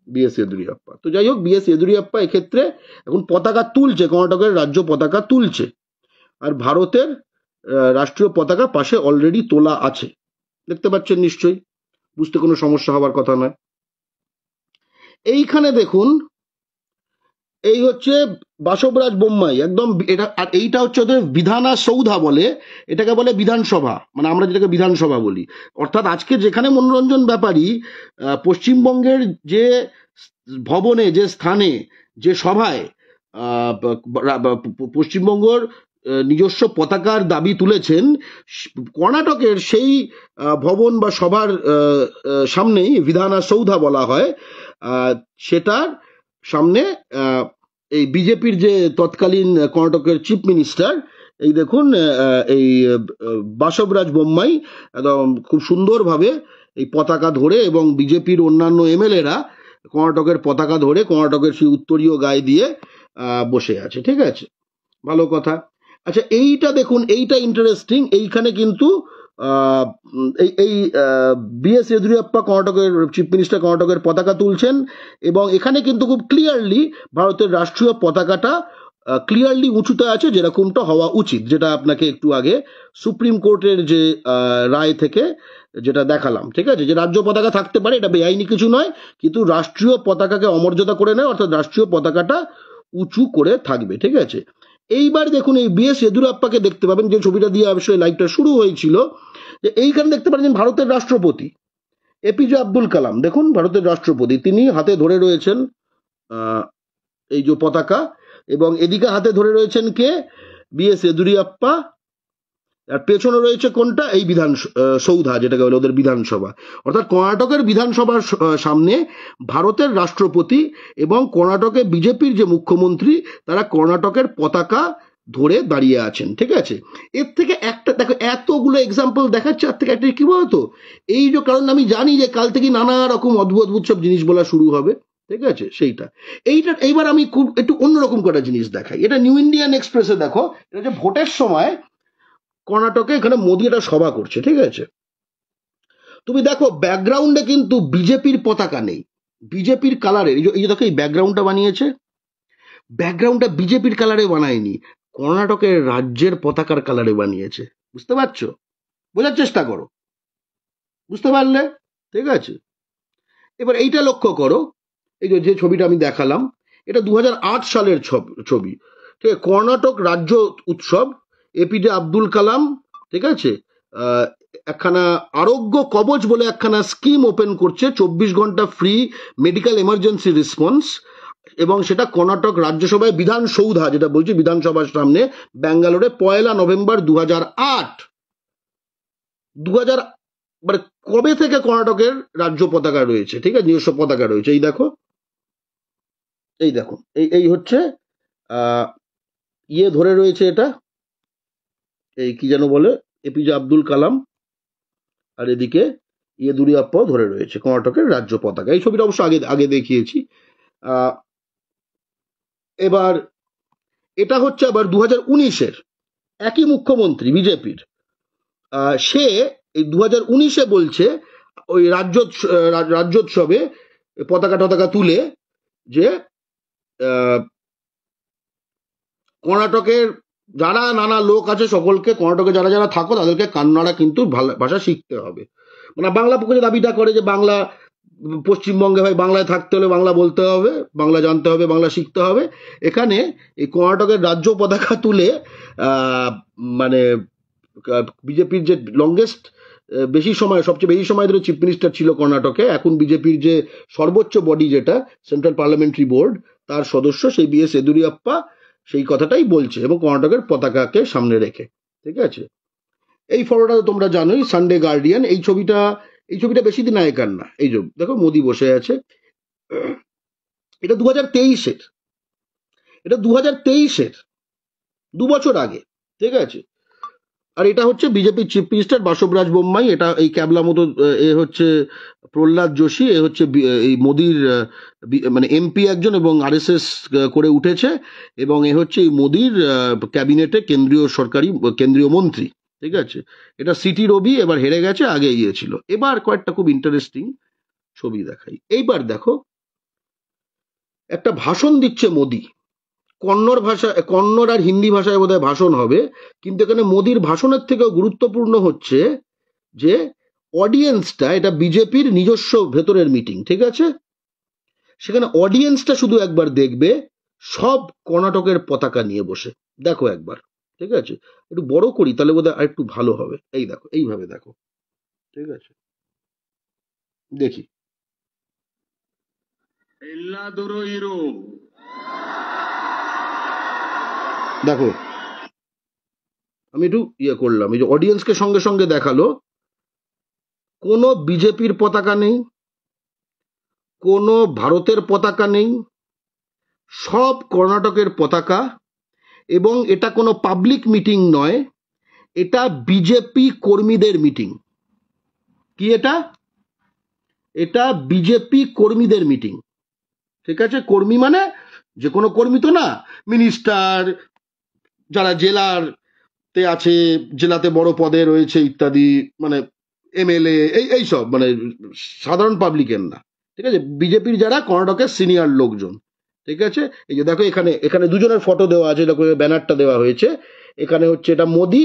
বিএস ইয়েদুরিয়াপ্পা। তো যাই হোক, বিএস ইয়েদুরিয়াপ্পা এক্ষেত্রে এখন পতাকা তুলছে, কর্ণাটকের রাজ্য পতাকা তুলছে, আর ভারতের রাষ্ট্রীয় পতাকা পাশে অলরেডি তোলা আছে, দেখতে পাচ্ছেন নিশ্চয়ই, বুঝতে কোনো সমস্যা হবার কথা নয়। এইখানে দেখুন, এই হচ্ছে বাসবরাজ বোম্মাই, একদম এটা, আর এইটা হচ্ছে ওদের বিধানা সৌধা বলে, এটাকে বলে বিধানসভা, মানে আমরা যেটাকে বিধানসভা বলি। অর্থাৎ আজকে যেখানে মনোরঞ্জন ব্যাপারী পশ্চিমবঙ্গের যে ভবনে, যে স্থানে, যে সভায় পশ্চিমবঙ্গর নিজস্ব পতাকার দাবি তুলেছেন, কর্ণাটকের সেই ভবন বা সভার সামনেই বিধানা সৌধা বলা হয়, সেটার সামনে এই বিজেপির যে তৎকালীন কর্ণাটকের চিফ মিনিস্টার, এই দেখুন এই বাসবরাজ বোম্মাই একদম খুব সুন্দরভাবে এই পতাকা ধরে, এবং বিজেপির অন্যান্য এমএলএরা কর্ণাটকের পতাকা ধরে কর্ণাটকের সেই উত্তরীয় গায়ে দিয়ে বসে আছে, ঠিক আছে, ভালো কথা। আচ্ছা, এইটা দেখুন, এইটা ইন্টারেস্টিং, এইখানে কিন্তু এই বিএস ইয়েদুরিয়াপ্পা কর্ণাটকের চিফ মিনিস্টার কর্ণাটকের পতাকা তুলছেন, এবং এখানে কিন্তু খুব ক্লিয়ারলি ভারতের রাষ্ট্রীয় পতাকাটা ক্লিয়ারলি উঁচুতে আছে, যেরকমটা হওয়া উচিত, যেটা আপনাকে একটু আগে সুপ্রিম কোর্টের যে রায় থেকে যেটা দেখালাম, ঠিক আছে, যে রাজ্য পতাকা থাকতে পারে, এটা বেআইনি কিছু নয়, কিন্তু রাষ্ট্রীয় পতাকাকে অমর্যাদা করে নেয়, অর্থাৎ রাষ্ট্রীয় পতাকাটা উঁচু করে থাকবে, ঠিক আছে। এইবার দেখুন, এই বিএস ইয়েদুরাপ্পাকে দেখতে পাবেন, যে ছবিটা দিয়ে অবশ্যই লাইভটা শুরু হয়েছিল, যে এইখানে দেখতে পাচ্ছেন ভারতের রাষ্ট্রপতি এপিজে আব্দুল কালাম, দেখুন ভারতের রাষ্ট্রপতি, তিনি হাতে ধরে রয়েছেন এই যে পতাকা, এবং এদিকে হাতে ধরে রয়েছেন কে, বিএস ইয়েদুরাপ্পা, আর পেছনে রয়েছে কোনটা, এই বিধান সৌধা, যেটাকে বলে ওদের বিধানসভা। অর্থাৎ কর্ণাটকের বিধানসভার সামনে ভারতের রাষ্ট্রপতি এবং কর্ণাটকে বিজেপির যে মুখ্যমন্ত্রী, তারা কর্ণাটকের পতাকা ধরে দাঁড়িয়ে আছেন, ঠিক আছে। এর থেকে একটা দেখো, এতগুলো এক্সাম্পল দেখাচ্ছে, আর থেকে একটা কি বলতো, এই যে কারণ আমি জানি যে কাল থেকে নানা রকম অদ্ভুত অদ্ভুত সব জিনিস বলা শুরু হবে, ঠিক আছে, এইবার আমি খুব একটু অন্যরকম কটা জিনিস দেখাই। এটা নিউ ইন্ডিয়ান এক্সপ্রেসে দেখো, এটা যে ভোটের সময় কর্ণাটকে এখানে মোদি একটা সভা করছে, ঠিক আছে, তুমি দেখো ব্যাকগ্রাউন্ডে কিন্তু বিজেপির পতাকা নেই, বিজেপির কালারের, এই যে দেখো এই ব্যাকগ্রাউন্ডটা বানিয়েছে, ব্যাকগ্রাউন্ডটা বিজেপির কালারে বানায়নি, কর্ণাটকের রাজ্যের পতাকার কালারে বানিয়েছে, বুঝতে পারছো, বোঝার চেষ্টা করো, বুঝতে পারলে, ঠিক আছে। এবার এইটা লক্ষ্য করো, এই যে ছবিটা আমি দেখালাম, এটা 2008 সালের ছবি, ঠিক আছে, কর্ণাটক রাজ্য উৎসব, এপিজে আব্দুল কালাম, ঠিক আছে, একখানা আরোগ্য কবচ বলে একখানা স্কিম ওপেন করছে, 24 ঘন্টা ফ্রি মেডিকেল এমার্জেন্সি রেসপন্স, এবং সেটা কর্ণাটক রাজ্যসভায় বিধানসৌধা, যেটা বলছি বিধানসভার সামনে, ব্যাঙ্গালোরে 1 নভেম্বর 2008। মানে কবে থেকে কর্ণাটকের রাজ্য পতাকা রয়েছে, ঠিক আছে, নিজস্ব পতাকা রয়েছে, এই দেখো, এই দেখো, এই হচ্ছে ইয়ে ধরে রয়েছে, এটা এই কি যেন বলে, এপিজে আব্দুল কালাম, আর এদিকে ইয়েদুরিয়াপ্পাও ধরে রয়েছে কর্ণাটকের রাজ্য পতাকা। এই ছবিটা অবশ্য আগে আগে দেখিয়েছি। এবার এটা হচ্ছে আবার 2019-এর একই মুখ্যমন্ত্রী বিজেপির, সে এই 2019-এ বলছে ওই রাজ্যোৎসবে পতাকা তুলে যে কর্ণাটকের যারা নানা লোক আছে সকলকে, কর্ণাটকে যারা যারা থাকো তাদেরকে কান্নাড়া কিন্তু ভাষা শিখতে হবে, মানে বাংলা পক্ষে দাবিটা করে যে বাংলা পশ্চিমবঙ্গে ভাই বাংলায় থাকতে হলে বাংলা বলতে হবে, বাংলা জানতে হবে, বাংলা শিখতে হবে। এখানে এই কর্ণাটকের রাজ্য পতাকা তুলে মানে বিজেপির যে লংগেস্ট সবচেয়ে বেশি সময় ধরে চিফ মিনিস্টার ছিল কর্ণাটকে, এখন বিজেপির যে সর্বোচ্চ বডি যেটা সেন্ট্রাল পার্লামেন্টারি বোর্ড, তার সদস্য সেই বিএস ইয়েদুরিয়াপ্পা সেই কথাটাই বলছে, এবং কর্ণাটকের পতাকাকে সামনে রেখে, ঠিক আছে। এই ফটোটা তোমরা জানোই, সানডে গার্ডিয়ান, এই ছবিটা বেশি দিন আগেকার না, এই যে দেখো মোদি বসে আছে, এটা 2023-এর, এটা 2023-এর, 2 বছর আগে, ঠিক আছে। আর এটা হচ্ছে বিজেপির চিফ মিনিস্টার বাসবরাজ বোম্মাই, এটা এই ক্যাবলা মতো এ হচ্ছে প্রহ্লাদ যোশী, এ হচ্ছে এই মোদির মানে এমপি একজন এবং আরএসএস করে উঠেছে, এবং এ হচ্ছে এই মোদির ক্যাবিনেটে কেন্দ্রীয় মন্ত্রী। ঠিক আছে, এটা সিটি রবি, এবার হেরে গেছে, আগে গিয়েছিল। এবার কয়েকটা খুব ইন্টারেস্টিং ছবি দেখাই। এইবার দেখো, একটা ভাষণ দিচ্ছে মোদি, কন্নড় আর হিন্দি ভাষায় বোধহয় ভাষণ হবে, কিন্তু এখানে মোদির ভাষণের থেকেও গুরুত্বপূর্ণ হচ্ছে যে অডিয়েন্সটা, এটা বিজেপির নিজস্ব ভেতরের মিটিং, ঠিক আছে, সেখানে অডিয়েন্সটা শুধু একবার দেখবে সব কর্ণাটকের পতাকা নিয়ে বসে। দেখো একবার, ঠিক আছে, একটু বড় করি তাহলে বোধহয় আর একটু ভালো হবে। এই দেখো, এইভাবে দেখো, ঠিক আছে, দেখি। দেখো, আমি একটু ইয়ে করলাম, এই যে অডিয়েন্সকে সঙ্গে সঙ্গে দেখালো, কোনো বিজেপির পতাকা নেই, কোনো ভারতের পতাকা নেই, সব কর্ণাটকের পতাকা, এবং এটা কোনো পাবলিক মিটিং নয়, এটা বিজেপি কর্মীদের মিটিং। কি এটা? এটা বিজেপি কর্মীদের মিটিং, ঠিক আছে। কর্মী মানে যে কোনো কর্মী তো না, মিনিস্টার, যারা জেলার তে আছে, জেলাতে বড় পদে রয়েছে ইত্যাদি, মানে এমএলএ, এই সব, মানে সাধারণ পাবলিকের না, ঠিক আছে, বিজেপির যারা কর্ণাটকের সিনিয়র লোকজন, ঠিক আছে। এই যে দেখো, এখানে এখানে দুজনের ফটো দেওয়া আছে, দেখো ব্যানারটা দেওয়া হয়েছে, এখানে হচ্ছে এটা মোদি,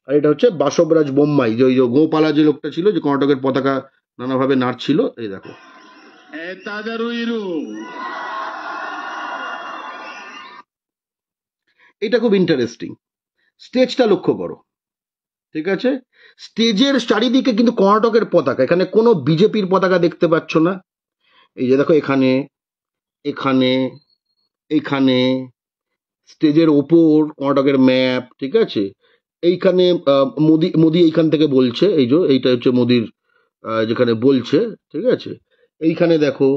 আর এটা হচ্ছে বাসবরাজ বোম্মাই, যে ওই যে গোপালা যে লোকটা ছিল, যে কর্ণাটকের পতাকা নানাভাবে নাড়ছিল, এই দেখো। এটা খুব ইন্টারেস্টিং, স্টেজটা লক্ষ্য করো, ঠিক আছে, স্টেজের চারিদিকে কিন্তু কর্ণাটকের পতাকা, এখানে কোনো বিজেপির পতাকা দেখতে পাচ্ছ না। এই যে দেখো, এখানে এখানে এইখানে স্টেজের ওপর কর্ণাটকের ম্যাপ, ঠিক আছে, এইখানে মোদি মোদি এইখান থেকে বলছে, এই যে এইটা হচ্ছে মোদির যেখানে বলছে, ঠিক আছে, এইখানে দেখো,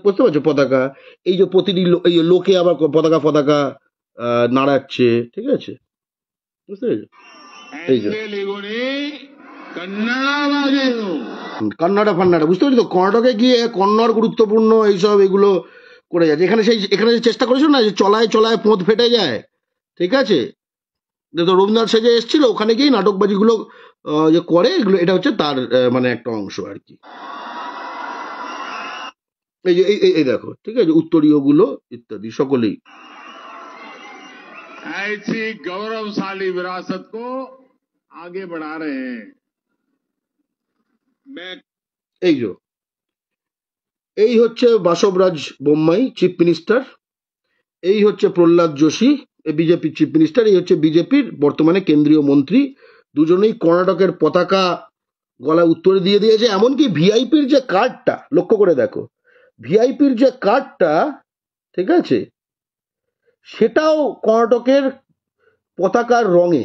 বুঝতে পারছো পতাকা, এই যে প্রতিটি এই লোকে আবার পতাকা পতাকা নাড়াচ্ছে, ঠিক আছে, বুঝতে পেরেছো? এই যে কন্নড়া ফান্নাড়া, বুঝতে পারছি তো, কর্ণাটকে গিয়ে কন্নড় গুরুত্বপূর্ণ এইসব এগুলো করে যাচ্ছে। এখানে যে চেষ্টা করেছিল না, যে চলায় চলায় পোঁত ফেটে যায়, ঠিক আছে, তো রবীন্দ্রনাথ সেজে এসেছিল, ওখানে গিয়ে নাটকবাজিগুলো যে করে, এগুলো এটা হচ্ছে তার মানে একটা অংশ আর কি। এই যে এই দেখো, ঠিক আছে, উত্তরীয় গুলো ইত্যাদি সকলেই ऐसी गौरवशाली विरासत को आगे बढ़ा रहे हैं। এই যে এই হচ্ছে বাসবরাজ বোম্মাই চিফ মিনিস্টার, এই হচ্ছে প্রহ্লাদ যোশী বিজেপির চিফ মিনিস্টার, এই হচ্ছে বিজেপির বর্তমানে কেন্দ্রীয় মন্ত্রী। দুজনেই কর্ণাটকের পতাকা গলায় উত্তরে দিয়ে দিয়েছে। এমনকি ভিআইপির যে কার্ডটা লক্ষ্য করে দেখো, ভিআইপির যে কার্ডটা, ঠিক আছে, সেটাও কর্ণাটকের পতাকার রঙে,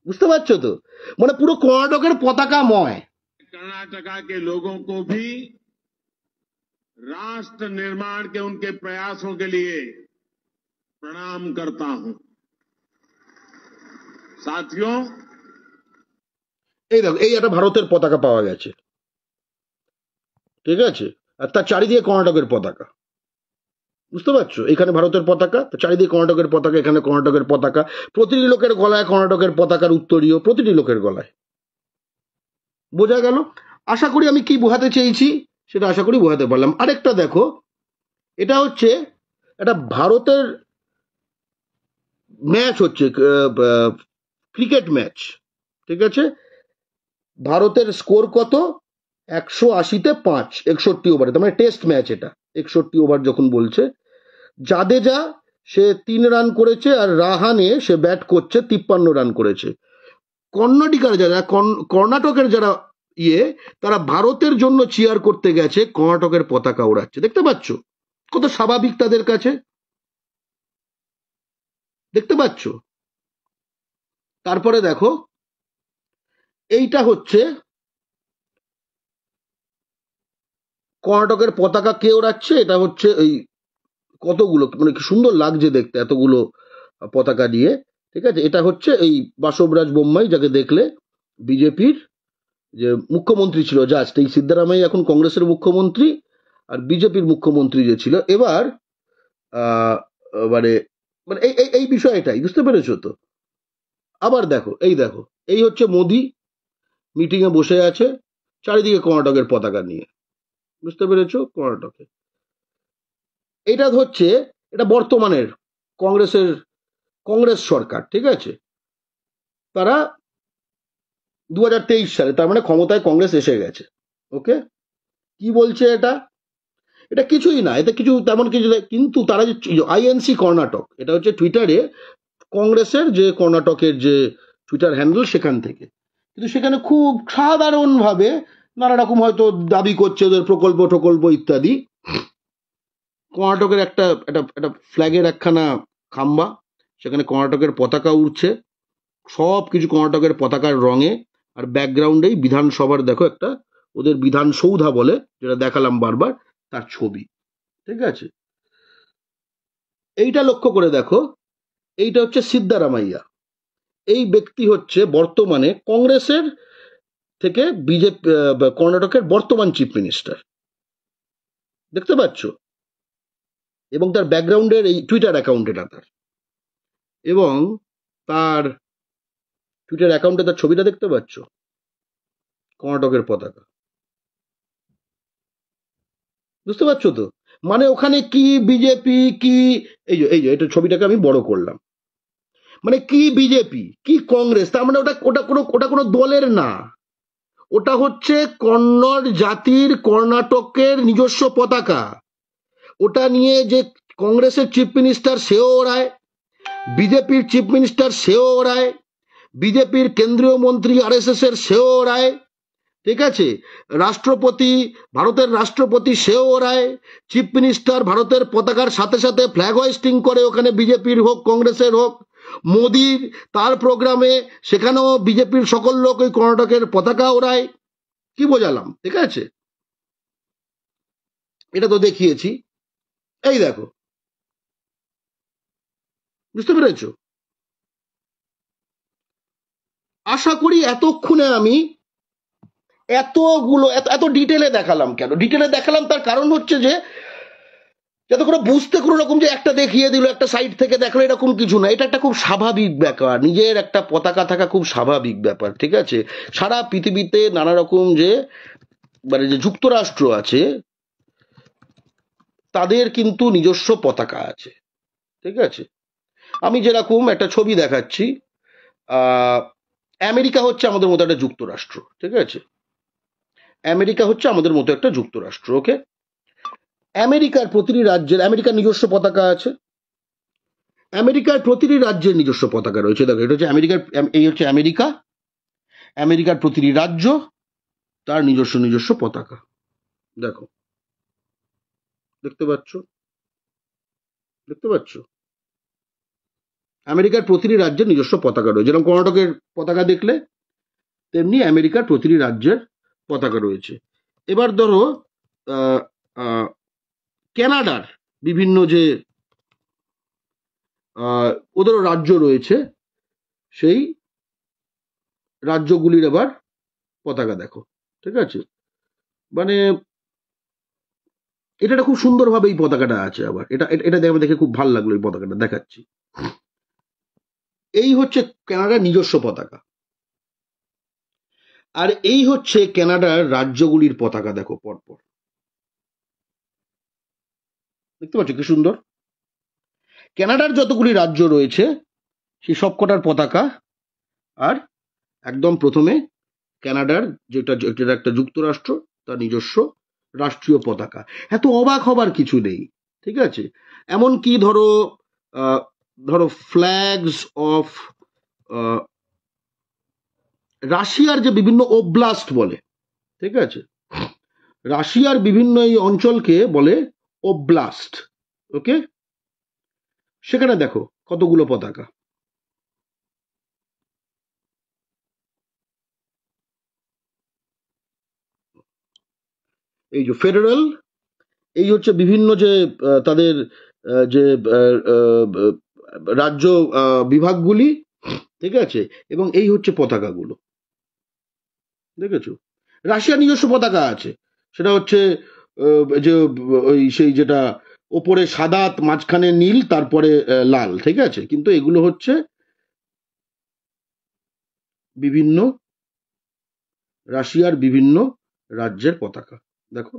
বুঝতে পারছো তো, মানে পুরো কর্ণাটকের পতাকাময়। कर्नाटका के लोगों को भी राष्ट्र निर्माण के उनके प्रयासों के लिए प्रणाम करता हूं। साथियों, এই দেখো, এই একটা ভারতের পতাকা পাওয়া গেছে, ঠিক আছে, আর তার চারিদিকে কর্ণাটকের পতাকা, বুঝতে পারছো, এখানে ভারতের পতাকা, চারিদিকে কর্ণাটকের পতাকা, এখানে কর্ণাটকের পতাকা, প্রতিটি লোকের গলায় কর্ণাটকের পতাকার উত্তরীয়, প্রতিটি লোকের গলায়। বোঝা গেল? আশা করি আমি কি বোঝাতে চেয়েছি সেটা আশা করি বোঝাতে পারলাম। আরেকটা দেখো, এটা হচ্ছে একটা ভারতের ম্যাচ হচ্ছে, ক্রিকেট ম্যাচ, ঠিক আছে, ভারতের স্কোর কত? 180-5, 61 ওভারে, তার মানে টেস্ট ম্যাচ এটা, 61 ওভার যখন বলছে। জাদেজা সে 3 রান করেছে, আর রাহানে সে ব্যাট করছে 53 রান করেছে। কর্ণাটকের যারা তারা ভারতের জন্য চিয়ার করতে গেছে, কর্ণাটকের পতাকা ওড়াচ্ছে, দেখতে পাচ্ছ কত স্বাভাবিক তাদের কাছে, দেখতে পাচ্ছ। তারপরে দেখো, এইটা হচ্ছে কর্ণাটকের পতাকা কে ওড়াচ্ছে, এটা হচ্ছে এই কতগুলো, মানে কি সুন্দর লাগছে দেখতে, এতগুলো পতাকা দিয়ে। ঠিক আছে, এটা হচ্ছে এই বাসবরাজ বোম্মাই, যাকে দেখলে বিজেপির যে মুখ্যমন্ত্রী ছিল জাস্ট, এই সিদ্ধারামাই এখন কংগ্রেসের মুখ্যমন্ত্রী, আর বিজেপির মুখ্যমন্ত্রী যে ছিল এবার আহ মানে মানে এই এই এই বিষয়টাই বুঝতে পেরেছো তো। আবার দেখো, দেখো, এই হচ্ছে মোদি মিটিং এ বসে আছে চারিদিকে কর্ণাটকের পতাকা নিয়ে, বুঝতে পেরেছো, কর্ণাটকে। এটা হচ্ছে, এটা বর্তমানের কংগ্রেসের কংগ্রেস সরকার, ঠিক আছে, তারা 2023 সালে, তার মানে ক্ষমতায় কংগ্রেস এসে গেছে। ওকে, কি বলছে এটা? এটা কিছুই না, এটা কিছু তেমন কিছু না, কিন্তু তারা যে আইএনসি কর্ণাটক, এটা হচ্ছে টুইটারে কংগ্রেসের যে কর্ণাটকের যে টুইটার হ্যান্ডেল, সেখান থেকে, কিন্তু সেখানে খুব সাধারণভাবে নানা রকম হয়তো দাবি করছে ওদের প্রকল্প টকল্প ইত্যাদি। কর্ণাটকের একটা একটা একটা ফ্ল্যাগের একখানা খাম্বা, সেখানে কর্ণাটকের পতাকা উড়ছে, সব কিছু কর্ণাটকের পতাকার রঙে, আর ব্যাকগ্রাউন্ডেই বিধানসভার দেখো একটা, ওদের বিধানসৌধা বলে যেটা দেখালাম বারবার, তার ছবি, ঠিক আছে। এইটা লক্ষ্য করে দেখো, এইটা হচ্ছে সিদ্ধারামাইয়া, এই ব্যক্তি হচ্ছে বর্তমানে কংগ্রেসের থেকে বিজেপি কর্ণাটকের বর্তমান চিফ মিনিস্টার, দেখতে পাচ্ছ, এবং তার ব্যাকগ্রাউন্ডের এই টুইটার অ্যাকাউন্ট এটা তার, এবং তার টুইটার অ্যাকাউন্টে তার ছবিটা দেখতে পাচ্ছ, কর্ণাটকের পতাকা, বুঝতে পারছো তো। মানে ওখানে কি বিজেপি কি, এই যে এটা ছবিটাকে আমি বড় করলাম, মানে কি বিজেপি কি কংগ্রেস, তার মানে ওটা কোনো দলের না, ওটা হচ্ছে কন্নড় জাতির কর্ণাটকের নিজস্ব পতাকা। ওটা নিয়ে যে কংগ্রেসের চিফ মিনিস্টার সেও ওড়ায়, বিজেপির চিফ মিনিস্টার সেও ওড়ায়, বিজেপির কেন্দ্রীয় মন্ত্রী আরএসএস এর সেও ওড়ায়, ঠিক আছে, রাষ্ট্রপতি, ভারতের রাষ্ট্রপতি সেও ওড়ায়, চিফ মিনিস্টার ভারতের পতাকার সাথে সাথে ফ্ল্যাগ হোয়েস্টিং করে, ওখানে বিজেপির হোক কংগ্রেসের হোক, মোদির তার প্রোগ্রামে সেখানেও বিজেপির সকল লোক ওই কর্ণাটকের পতাকা ওড়ায়। কি বোঝালাম, ঠিক আছে, এটা তো দেখিয়েছি, এই দেখো, বুঝতে পেরেছো। আশা করি এতক্ষণে আমি এতগুলো এত এত ডিটেলে দেখালাম, কেন ডিটেলে দেখালাম, তার কারণ হচ্ছে যে যাতে করে বুঝতে কোনো রকম যে একটা দেখিয়ে দিল, একটা সাইড থেকে দেখলো, এরকম কিছু না, এটা একটা খুব স্বাভাবিক ব্যাপার, নিজের একটা পতাকা থাকা খুব স্বাভাবিক ব্যাপার, ঠিক আছে। সারা পৃথিবীতে নানা রকম যে মানে যে যুক্তরাষ্ট্র আছে, তাদের কিন্তু নিজস্ব পতাকা আছে, ঠিক আছে। আমি যেরকম একটা ছবি দেখাচ্ছি, আহ আমেরিকা হচ্ছে আমাদের মতো একটা যুক্তরাষ্ট্র, ঠিক আছে, আমেরিকা হচ্ছে আমাদের মতো একটা যুক্তরাষ্ট্র, ওকে। আমেরিকার প্রতিটি রাজ্যের, আমেরিকার নিজস্ব পতাকা আছে, আমেরিকার প্রতিটি রাজ্যের নিজস্ব পতাকা রয়েছে, দেখো এটা হচ্ছে আমেরিকার, এই হচ্ছে আমেরিকা, আমেরিকার প্রতিটি রাজ্য তার নিজস্ব নিজস্ব পতাকা, দেখো, দেখতে পাচ্ছ, দেখতে পাচ্ছ, আমেরিকার প্রতিটি রাজ্যের নিজস্ব পতাকা রয়েছে, যেরকম কর্ণাটকের পতাকা দেখলে তেমনি আমেরিকার প্রতিটি রাজ্যের পতাকা রয়েছে। এবার ধরো আহ, আহ, কানাডার বিভিন্ন যে ওদেরও রাজ্য রয়েছে, সেই রাজ্যগুলির এবার পতাকা দেখো, ঠিক আছে, মানে এটা খুব সুন্দরভাবে এই পতাকাটা আছে, আবার এটা এটা এটা দেখে খুব ভালো লাগলো, এই পতাকাটা দেখাচ্ছি, এই হচ্ছে কানাডার নিজস্ব পতাকা, আর এই হচ্ছে কানাডার রাজ্যগুলির পতাকা, দেখো পরপর, দেখতে পাচ্ছ কি সুন্দর, কানাডার যতগুলি রাজ্য রয়েছে সেই সবকটার পতাকা, আর একদম প্রথমে কানাডার যেটা একটা যুক্তরাষ্ট্র, তার নিজস্ব রাষ্ট্রীয় পতাকা। এত অবাক হবার কিছু নেই, ঠিক আছে। এমনকি ধরো ধরো ফ্ল্যাগস অফ রাশিয়ার যে বিভিন্ন ওব্লাস্ট বলে, ঠিক আছে, রাশিয়ার বিভিন্ন এই অঞ্চলকে বলে ওব্লাস্ট, ওকে, সেখানে দেখো কতগুলো পতাকা, এই যে ফেডারেল, এই হচ্ছে বিভিন্ন যে তাদের যে রাজ্য বিভাগগুলি, ঠিক আছে, এবং এই হচ্ছে পতাকাগুলো, দেখেছো? রাশিয়ার নিজস্ব পতাকা আছে, সেটা হচ্ছে যে ওই সেই যেটা ওপরে সাদা মাঝখানে নীল তারপরে লাল, ঠিক আছে, কিন্তু এগুলো হচ্ছে বিভিন্ন রাশিয়ার বিভিন্ন রাজ্যের পতাকা। দেখো,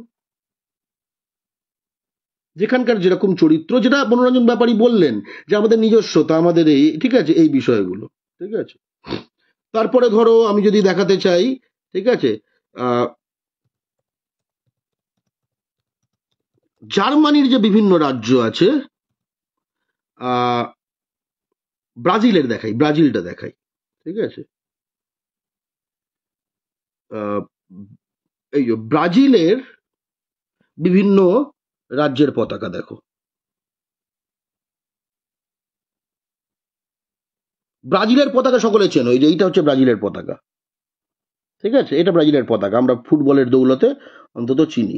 যেখানকার যেরকম চরিত্র, যেটা মনোরঞ্জন ব্যাপারী বললেন যে আমাদের নিজস্বতা, আমাদের এই, ঠিক আছে, এই বিষয়গুলো, ঠিক আছে। তারপরে ধরো আমি যদি দেখাতে চাই, ঠিক আছে, জার্মানির যে বিভিন্ন রাজ্য আছে, ব্রাজিলের দেখাই, ব্রাজিলটা দেখাই, ঠিক আছে। এই যে ব্রাজিলের বিভিন্ন রাজ্যের পতাকা দেখো, ব্রাজিলের পতাকা সকলে চেনো, এই যে এইটা হচ্ছে ব্রাজিলের পতাকা, ঠিক আছে, এটা ব্রাজিলের পতাকা, আমরা ফুটবলের দৌলতে অন্তত চিনি।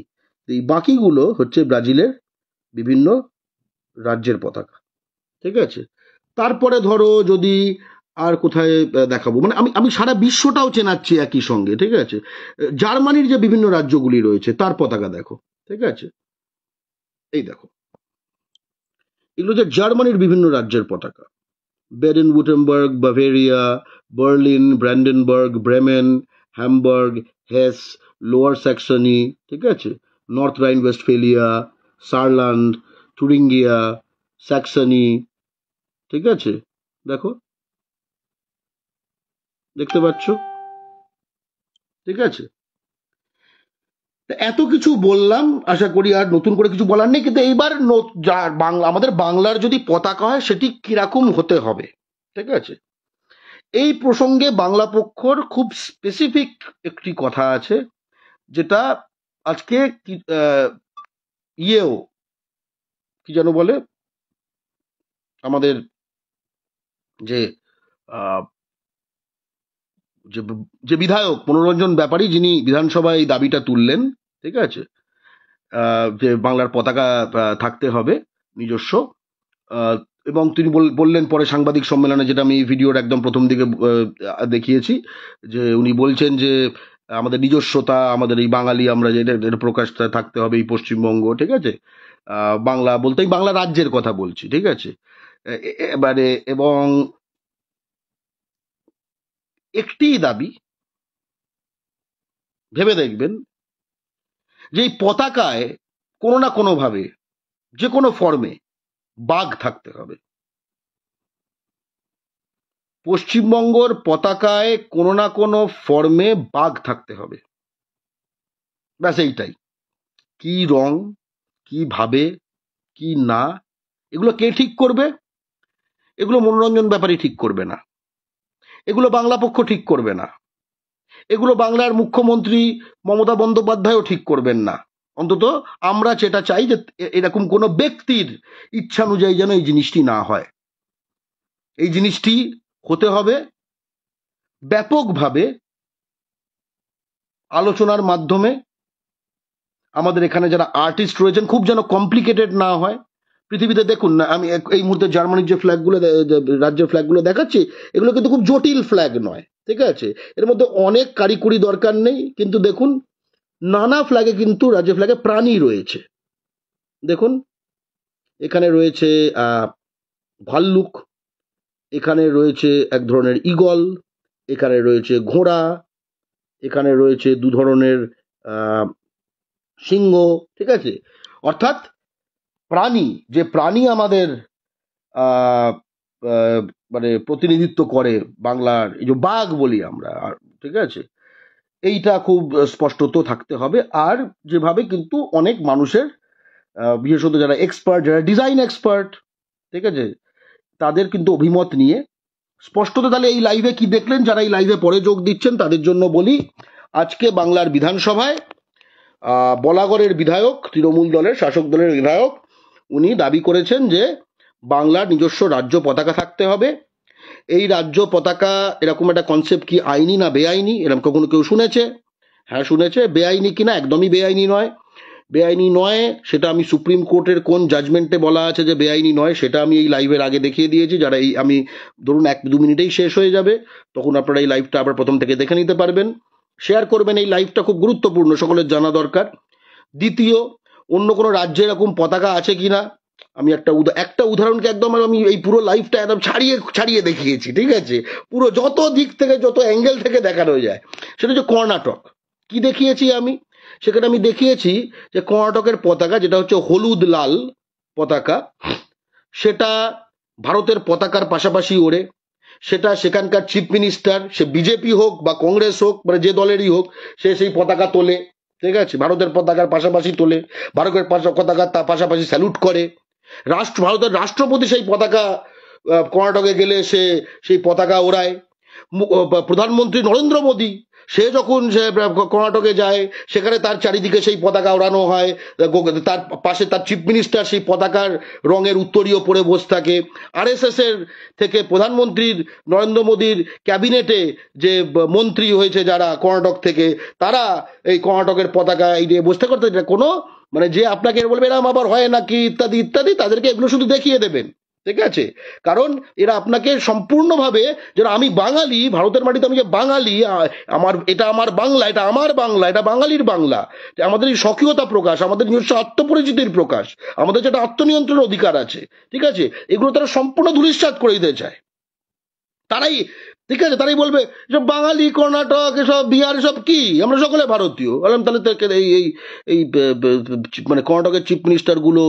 এই বাকিগুলো হচ্ছে ব্রাজিলের বিভিন্ন রাজ্যের পতাকা, ঠিক আছে। তারপরে ধরো যদি আর কোথায় দেখাবো, মানে আমি আমি সারা বিশ্বটাও চেনাচ্ছি একই সঙ্গে, ঠিক আছে। জার্মানির যে বিভিন্ন রাজ্যগুলি রয়েছে তার পতাকা দেখো, ঠিক আছে, এই দেখো, এগুলো যে জার্মানির বিভিন্ন রাজ্যের পতাকা, Baden Wurttemberg, Bavaria, Berlin, Brandenburg, Bremen, Hamburg, Hesse, Lower Saxony, ঠিক আছে, North Rhine Westphalia, Saarland, Thuringia, Saxony, ঠিক আছে, দেখো, দেখতে পাচ্ছ, ঠিক আছে। এত কিছু বললাম, আশা করি আর নতুন করে কিছু বলার নেই, কিন্তু এইবার বাংলা, আমাদের বাংলার যদি পতাকা হয় সেটি কিরকম হতে হবে, ঠিক আছে। এই প্রসঙ্গে বাংলা পক্ষর খুব স্পেসিফিক একটি কথা আছে, যেটা আজকে ইয়েও কি যেন বলে, আমাদের যে যে বিধায়ক মনোরঞ্জন ব্যাপারী, যিনি বিধানসভায় এই দাবিটা তুললেন, ঠিক আছে, যে বাংলার পতাকা থাকতে হবে নিজস্ব, এবং তিনি বললেন পরে সাংবাদিক সম্মেলনে, যেটা আমি ভিডিওর একদম প্রথম দিকে দেখিয়েছি, যে উনি বলছেন যে আমাদের নিজস্বতা, আমাদের এই বাঙালি, আমরা যেটা প্রকাশ থাকতে হবে এই পশ্চিমবঙ্গ, ঠিক আছে, বাংলা বলতে বাংলা রাজ্যের কথা বলছি, ঠিক আছে। এবারে এবং একটি দাবি, ভেবে দেখবেন যে এই পতাকায় কোনো না কোনো ভাবে, যে কোনো ফর্মে বাঘ থাকতে হবে। পশ্চিমবঙ্গর পতাকায় কোনো না কোনো ফর্মে বাঘ থাকতে হবে, ব্যাস এইটাই। কি রং, কি ভাবে, কি না, এগুলো কে ঠিক করবে? এগুলো মনোরঞ্জন ব্যাপারী ঠিক করবে না, এগুলো বাংলা পক্ষ ঠিক করবে না, এগুলো বাংলার মুখ্যমন্ত্রী মমতা বন্দ্যোপাধ্যায়ও ঠিক করবেন না। অন্তত আমরা যেটা চাই যে এরকম কোনো ব্যক্তির ইচ্ছা অনুযায়ী যেন এই জিনিসটি না হয়। এই জিনিসটি হতে হবে ব্যাপকভাবে আলোচনার মাধ্যমে। আমাদের এখানে যারা আর্টিস্ট রয়েছেন, খুব যেন কমপ্লিকেটেড না হয়। পৃথিবীতে দেখুন না, আমি এই মুহূর্তে জার্মানির যে ফ্ল্যাগগুলো, রাজ্যের ফ্ল্যাগগুলো দেখাচ্ছি, এগুলো কিন্তু খুব জটিল ফ্ল্যাগ নয়, ঠিক আছে, এর মধ্যে অনেক কারিকুরি দরকার নেই, কিন্তু দেখুন নানা ফ্ল্যাগে কিন্তু, রাজ্য ফ্ল্যাগে প্রাণী রয়েছে। দেখুন, এখানে রয়েছে ভাল্লুক, এখানে রয়েছে এক ধরনের ঈগল, এখানে রয়েছে ঘোড়া, এখানে রয়েছে দু ধরনের সিংহ, ঠিক আছে। অর্থাৎ প্রাণী, যে প্রাণী আমাদের মানে প্রতিনিধিত্ব করে বাংলার, এই যে বাঘ বলি আমরা, ঠিক আছে, এইটা খুব স্পষ্টত থাকতে হবে। আর যেভাবে কিন্তু অনেক মানুষের, বিশেষত যারা এক্সপার্ট, যারা ডিজাইন এক্সপার্ট, ঠিক আছে, তাদের কিন্তু অভিমত নিয়ে স্পষ্টত। তাহলে এই লাইভে কি দেখলেন, যারা এই লাইভে পরে যোগ দিচ্ছেন তাদের জন্য বলি, আজকে বাংলার বিধানসভায় বলাগড়ের বিধায়ক, তৃণমূল দলের, শাসক দলের বিধায়ক, উনি দাবি করেছেন যে বাংলার নিজস্ব রাজ্য পতাকা থাকতে হবে। এই রাজ্য পতাকা এরকম একটা কনসেপ্ট কি আইনি না বেআইনি, এরকম কখনো কেউ শুনেছে? হ্যাঁ শুনেছে। বেআইনি কিনা? একদমই বেআইনি নয়। বেআইনি নয়, সেটা আমি সুপ্রিম কোর্টের কোন জাজমেন্টে বলা আছে যে বেআইনি নয়, সেটা আমি এই লাইভের আগে দেখিয়ে দিয়েছি। যারা এই আমি ধরুন 1-2 মিনিটেই শেষ হয়ে যাবে, তখন আপনারা এই লাইভটা আবার প্রথম থেকে দেখে নিতে পারবেন। শেয়ার করবেন, এই লাইভটা খুব গুরুত্বপূর্ণ, সকলের জানা দরকার। দ্বিতীয়, অন্য কোনো রাজ্যে এরকম পতাকা আছে কিনা, আমি একটা উদাহরণকে একদম আমি এই পুরো লাইফটা একদম ছাড়িয়ে ছাড়িয়ে দেখিয়েছি, ঠিক আছে, পুরো যত দিক থেকে যত অ্যাঙ্গেল থেকে দেখানো যায়। সেটা হচ্ছে কর্ণাটক। কি দেখিয়েছি আমি সেখানে? আমি দেখিয়েছি যে কর্ণাটকের পতাকা, যেটা হচ্ছে হলুদ লাল পতাকা, সেটা ভারতের পতাকার পাশাপাশি ওড়ে। সেটা সেখানকার চিফ মিনিস্টার, সে বিজেপি হোক বা কংগ্রেস হোক, মানে যে দলেরই হোক, সে সেই পতাকা তোলে, ঠিক আছে, ভারতের পতাকার পাশাপাশি তোলে, ভারতের পতাকার তার পাশাপাশি স্যালুট করে। ভারতের রাষ্ট্রপতি সেই পতাকা কর্ণাটকে গেলে সেই পতাকা ওড়ায়। প্রধানমন্ত্রী নরেন্দ্র মোদী, সে যখন কর্ণাটকে যায়, সেখানে তার চারিদিকে সেই পতাকা ওড়ানো হয়, তার পাশে তার চিফ মিনিস্টার সেই পতাকার রঙের উত্তরীয় পরে বসে থাকে। আরএসএস এর থেকে প্রধানমন্ত্রীর নরেন্দ্র মোদীর ক্যাবিনেটে যে মন্ত্রী হয়েছে যারা কর্ণাটক থেকে, তারা এই কর্ণাটকের পতাকা এই নিয়ে বসতে করতে, কোনো মানে যে আপনাকে বলবে এরকম আবার হয় নাকি ইত্যাদি ইত্যাদি, তাদেরকে এগুলো শুধু দেখিয়ে দেবেন, ঠিক আছে। কারণ এরা আপনাকে সম্পূর্ণভাবে, যেন আমি বাঙালি, ভারতের মাটিতে আমি যে বাঙালি, এটা আমার বাংলা, এটা আমার বাংলা, এটা বাঙালির বাংলা, আমাদের এই স্বকীয়তা প্রকাশ, আমাদের নিজস্ব আত্মপরিচিতির প্রকাশ, আমাদের যেটা আত্মনিয়ন্ত্রণের অধিকার আছে, ঠিক আছে, এগুলো তারা সম্পূর্ণ ধূলিসাৎ করে দিতে চায়। তারাই, ঠিক আছে, তারাই বলবে সব বাঙালি, কর্ণাটক, এসব বিহার, এসব কি, আমরা সকলে ভারতীয়। বললাম তাহলে এই মানে কর্ণাটকের চিফ মিনিস্টার গুলো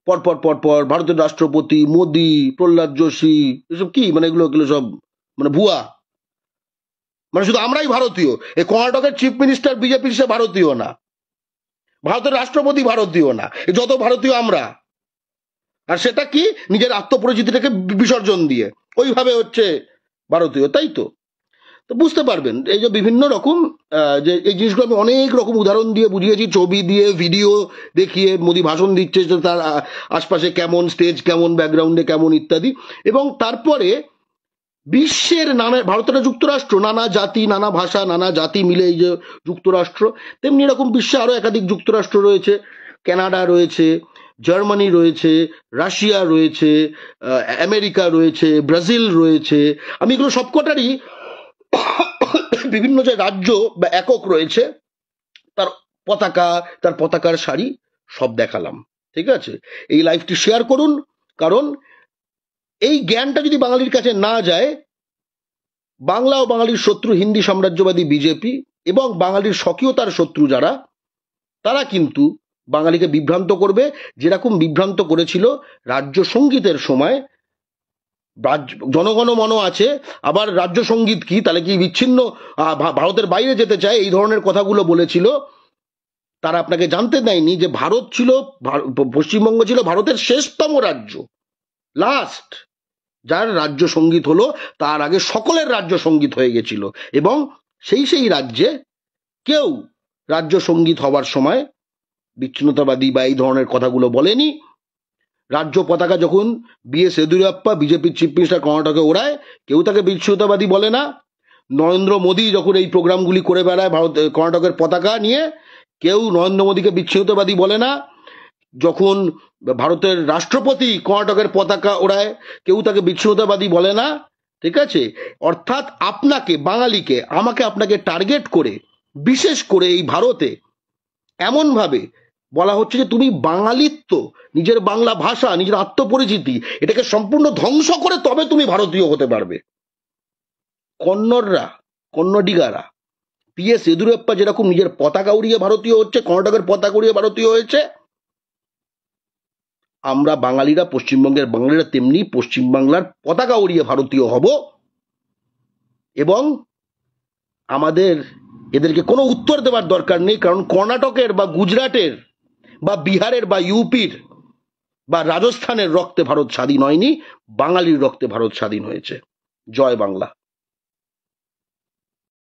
পরপর ভারতের রাষ্ট্রপতি মোদি, প্রহ্লাদ যোশী, এসব কি, মানে এগুলো সব মানে ভুয়া, মানে শুধু আমরাই ভারতীয়। এই কর্ণাটকের চিফ মিনিস্টার বিজেপির, সে ভারতীয় না, ভারতের রাষ্ট্রপতি ভারতীয় না, যত ভারতীয় আমরা। আর সেটা কি, নিজের আত্মপরিচিতিটাকে বিসর্জন দিয়ে ওইভাবে হচ্ছে ভারতীয়, তাই তো। তো বুঝতে পারবেন এই যে বিভিন্ন রকম যে এই জিনিসগুলো আমি অনেক রকম উদাহরণ দিয়ে বুঝিয়েছি, ছবি দিয়ে, ভিডিও দেখিয়ে, মোদি ভাষণ দিচ্ছে তার আশপাশে কেমন স্টেজ, কেমন ব্যাকগ্রাউন্ডে কেমন ইত্যাদি। এবং তারপরে বিশ্বের নানা, ভারতের যুক্তরাষ্ট্র, নানা জাতি, নানা ভাষা, নানা জাতি মিলে এই যে যুক্তরাষ্ট্র, তেমনি এরকম বিশ্বে আরো একাধিক যুক্তরাষ্ট্র রয়েছে, কানাডা রয়েছে, জার্মানি রয়েছে, রাশিয়া রয়েছে, আমেরিকা রয়েছে, ব্রাজিল রয়েছে। আমি এগুলো সবকটারই বিভিন্ন যে রাজ্য বা একক রয়েছে, তার পতাকা, তার পতাকার শাড়ি সব দেখালাম, ঠিক আছে। এই লাইভটি শেয়ার করুন, কারণ এই জ্ঞানটা যদি বাঙালির কাছে না যায়, বাংলা ও বাঙালির শত্রু হিন্দি সাম্রাজ্যবাদী বিজেপি এবং বাঙালির স্বকীয়তার শত্রু যারা, তারা কিন্তু বাঙালিকে বিভ্রান্ত করবে, যেরকম বিভ্রান্ত করেছিল রাজ্য সঙ্গীতের সময়। জনগণ মন আছে, আবার রাজ্য সঙ্গীত কি, তাহলে কি বিচ্ছিন্ন, ভারতের বাইরে যেতে চায়, এই ধরনের কথাগুলো বলেছিল। তারা আপনাকে জানতে দেয়নি যে ভারত ছিল, পশ্চিমবঙ্গ ছিল ভারতের শেষতম রাজ্য, লাস্ট, যার রাজ্য সঙ্গীত হলো, তার আগে সকলের রাজ্য সঙ্গীত হয়ে গেছিল। এবং সেই রাজ্যে কেউ রাজ্য সঙ্গীত হবার সময় বিচ্ছিন্নতাবাদী বা এই ধরনের কথাগুলো বলেনি। রাজ্য পতাকা যখন বিএস ইয়েদুরাপ্পা, বিজেপির চিফ মিনিস্টার, কর্ণাটকে ওড়ায়, কেউ তাকে বিচ্ছিন্নতাবাদী বলে না। নরেন্দ্র মোদী যখন এই প্রোগ্রামগুলি করে বেড়ায় কর্ণাটকের পতাকা নিয়ে, কেউ নরেন্দ্র মোদীকে বিচ্ছিন্নতাবাদী বলে না। যখন ভারতের রাষ্ট্রপতি কর্ণাটকের পতাকা ওড়ায়, কেউ তাকে বিচ্ছিন্নতাবাদী বলে না, ঠিক আছে। অর্থাৎ আপনাকে, বাঙালিকে, আমাকে, আপনাকে টার্গেট করে, বিশেষ করে এই ভারতে এমনভাবে বলা হচ্ছে যে তুমি বাঙালিত্ব, নিজের বাংলা ভাষা, নিজের আত্মপরিচিতি, এটাকে সম্পূর্ণ ধ্বংস করে তবে তুমি ভারতীয় হতে পারবে। কন্নডিগারা, পিএস ইয়েদুরাপ্পা যেরকম নিজের পতাকা উড়িয়ে ভারতীয় হচ্ছে, কর্ণাটকের পতাকা উড়িয়ে ভারতীয় হয়েছে, আমরা বাঙালিরা, পশ্চিমবঙ্গের বাঙালিরা তেমনি পশ্চিমবাংলার পতাকা উড়িয়ে ভারতীয় হব। এবং আমাদের এদেরকে কোনো উত্তর দেওয়ার দরকার নেই, কারণ কর্ণাটকের বা গুজরাটের বা বিহারের বা ইউপির বা রাজস্থানের রক্তে ভারত স্বাধীন হয়নি, বাঙালির রক্তে ভারত স্বাধীন হয়েছে। জয় বাংলা।